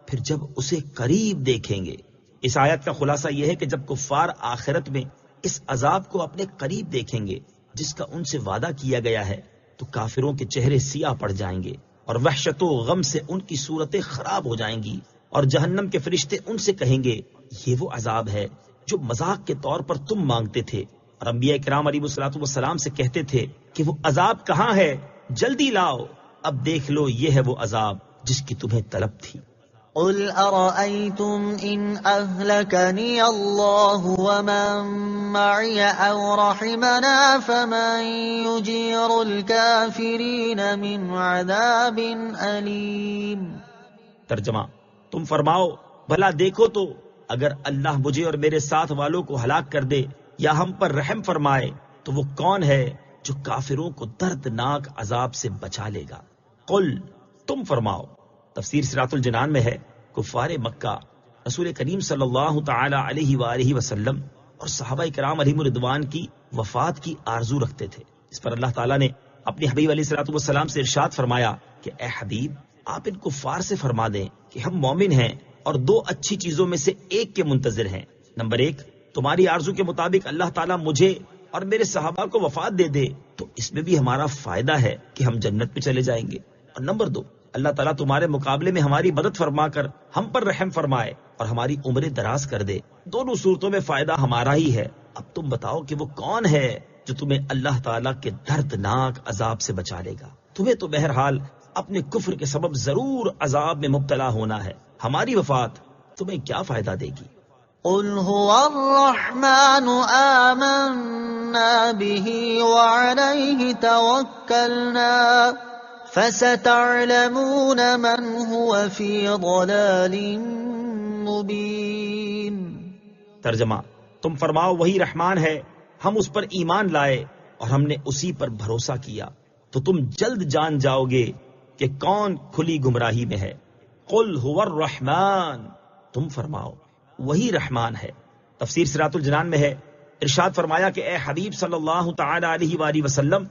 پھر جب اسے قریب دیکھیں گے۔ اس آیت کا خلاصہ یہ ہے کہ جب کفار آخرت میں اس عذاب کو اپنے قریب دیکھیں گے جس کا ان سے وعدہ کیا گیا ہے تو کافروں کے چہرے سیاہ پڑ جائیں گے اور وحشت و غم سے ان کی صورتیں خراب ہو جائیں گی، اور جہنم کے فرشتے ان سے کہیں گے یہ وہ عذاب ہے جو مذاق کے طور پر تم مانگتے تھے، اور انبیاء کرام علیہ الصلوۃ والسلام سے کہتے تھے کہ وہ عذاب کہاں ہے، جلدی لاؤ، اب دیکھ لو یہ ہے وہ عذاب جس کی تمہیں طلب تھی۔ قل أرأيتم إن أهلكني الله ومن معي أو رحمنا فمن يجير الكافرين من عذاب أليم۔ ترجمہ، تم فرماؤ بھلا دیکھو تو اگر اللہ مجھے اور میرے ساتھ والوں کو ہلاک کر دے یا ہم پر رحم فرمائے تو وہ کون ہے جو کافروں کو دردناک عذاب سے بچا لے گا۔ قل، تم فرماؤ۔ تفسیر صراط الجنان میں ہے کفار مکہ رسول کریم صلی اللہ تعالی علیہ وآلہ وسلم اور صحابہ کرام علیہم رضوان کی وفات کی آرزو رکھتے تھے۔ اس پر اللہ تعالیٰ نے اپنے حبیب علیہ الصلوۃ والسلام سے ارشاد فرمایا کہ اے حبیب، آپ ان کفار سے فرما دیں کہ ہم مومن ہیں اور دو اچھی چیزوں میں سے ایک کے منتظر ہیں۔ نمبر ایک، تمہاری آرزو کے مطابق اللہ تعالیٰ مجھے اور میرے صحابہ کو وفات دے دے تو اس میں بھی ہمارا فائدہ ہے کہ ہم جنت میں چلے جائیں گے، اور نمبر دو، اللہ تعالیٰ تمہارے مقابلے میں ہماری مدد فرما کر ہم پر رحم فرمائے اور ہماری عمریں دراز کر دے۔ دونوں صورتوں میں فائدہ ہمارا ہی ہے۔ اب تم بتاؤ کہ وہ کون ہے جو تمہیں اللہ تعالیٰ کے دردناک عذاب سے بچا لے گا؟ تمہیں تو بہرحال اپنے کفر کے سبب ضرور عذاب میں مبتلا ہونا ہے، ہماری وفات تمہیں کیا فائدہ دے گی؟ قل هو الرحمن آمنا به وعليه توكلنا فستعلمون من هو في ضلال مبين۔ ترجمہ، تم فرماؤ وہی رحمان ہے، ہم اس پر ایمان لائے اور ہم نے اسی پر بھروسہ کیا تو تم جلد جان جاؤ گے کہ کون کھلی گمراہی میں ہے۔ قل هو الرحمن، تم فرماؤ وہی رحمان ہے۔ تفسیر صراط الجنان میں ہے ارشاد فرمایا کہ اے حبیب صلی اللہ تعالی علیہ وآلہ وسلم،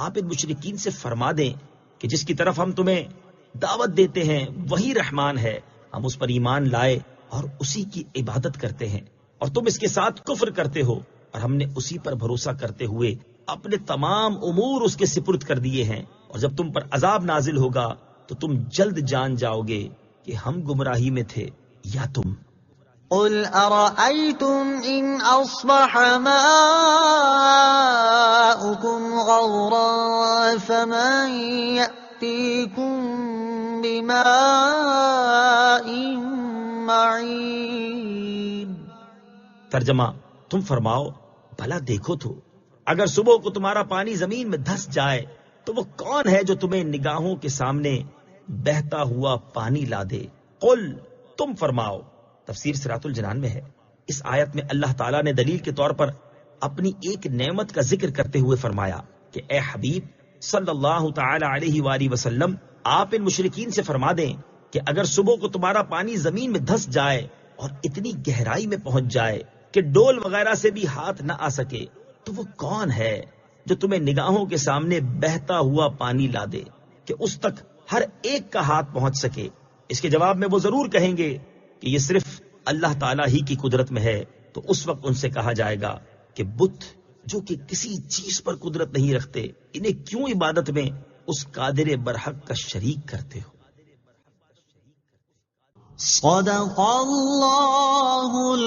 آپ ان مشرکین سے فرما دیں کہ جس کی طرف ہم تمہیں دعوت دیتے ہیں وہی رحمان ہے، ہم اس پر ایمان لائے اور اسی کی عبادت کرتے ہیں، اور تم اس کے ساتھ کفر کرتے ہو اور ہم نے اسی پر بھروسہ کرتے ہوئے اپنے تمام امور اس کے سپرد کر دیے ہیں، اور جب تم پر عذاب نازل ہوگا تو تم جلد جان جاؤ گے کہ ہم گمراہی میں تھے یا تم۔ قل أرأيتم إن أصبح ماؤكم غورا فمن يأتيكم بماء معين۔ ترجمہ، تم فرماؤ بھلا دیکھو تو اگر صبح کو تمہارا پانی زمین میں دھس جائے تو وہ کون ہے جو تمہیں نگاہوں کے سامنے بہتا ہوا پانی لا دے؟ قل، تم فرماؤ۔ تفسیر صراط الجنان میں ہے، اس آیت میں اللہ تعالیٰ نے دلیل کے طور پر اپنی ایک نعمت کا ذکر کرتے ہوئے فرمایا کہ اے حبیب صلی اللہ تعالی علیہ وآلہ وسلم، آپ ان مشرکین سے فرما دیں کہ اگر صبح کو تمہارا پانی زمین میں دھس جائے اور اتنی گہرائی میں پہنچ جائے کہ ڈول وغیرہ سے بھی ہاتھ نہ آ سکے تو وہ کون ہے جو تمہیں نگاہوں کے سامنے بہتا ہوا پانی لا دے کہ اس تک ہر ایک کا ہاتھ پہنچ سکے؟ اس کے جواب میں وہ ضرور کہیں گے کہ یہ صرف اللہ تعالیٰ ہی کی قدرت میں ہے۔ تو اس وقت ان سے کہا جائے گا کہ بت جو کہ کسی چیز پر قدرت نہیں رکھتے، انہیں کیوں عبادت میں اس قادر برحق کا شریک کرتے ہو؟ صدق اللہ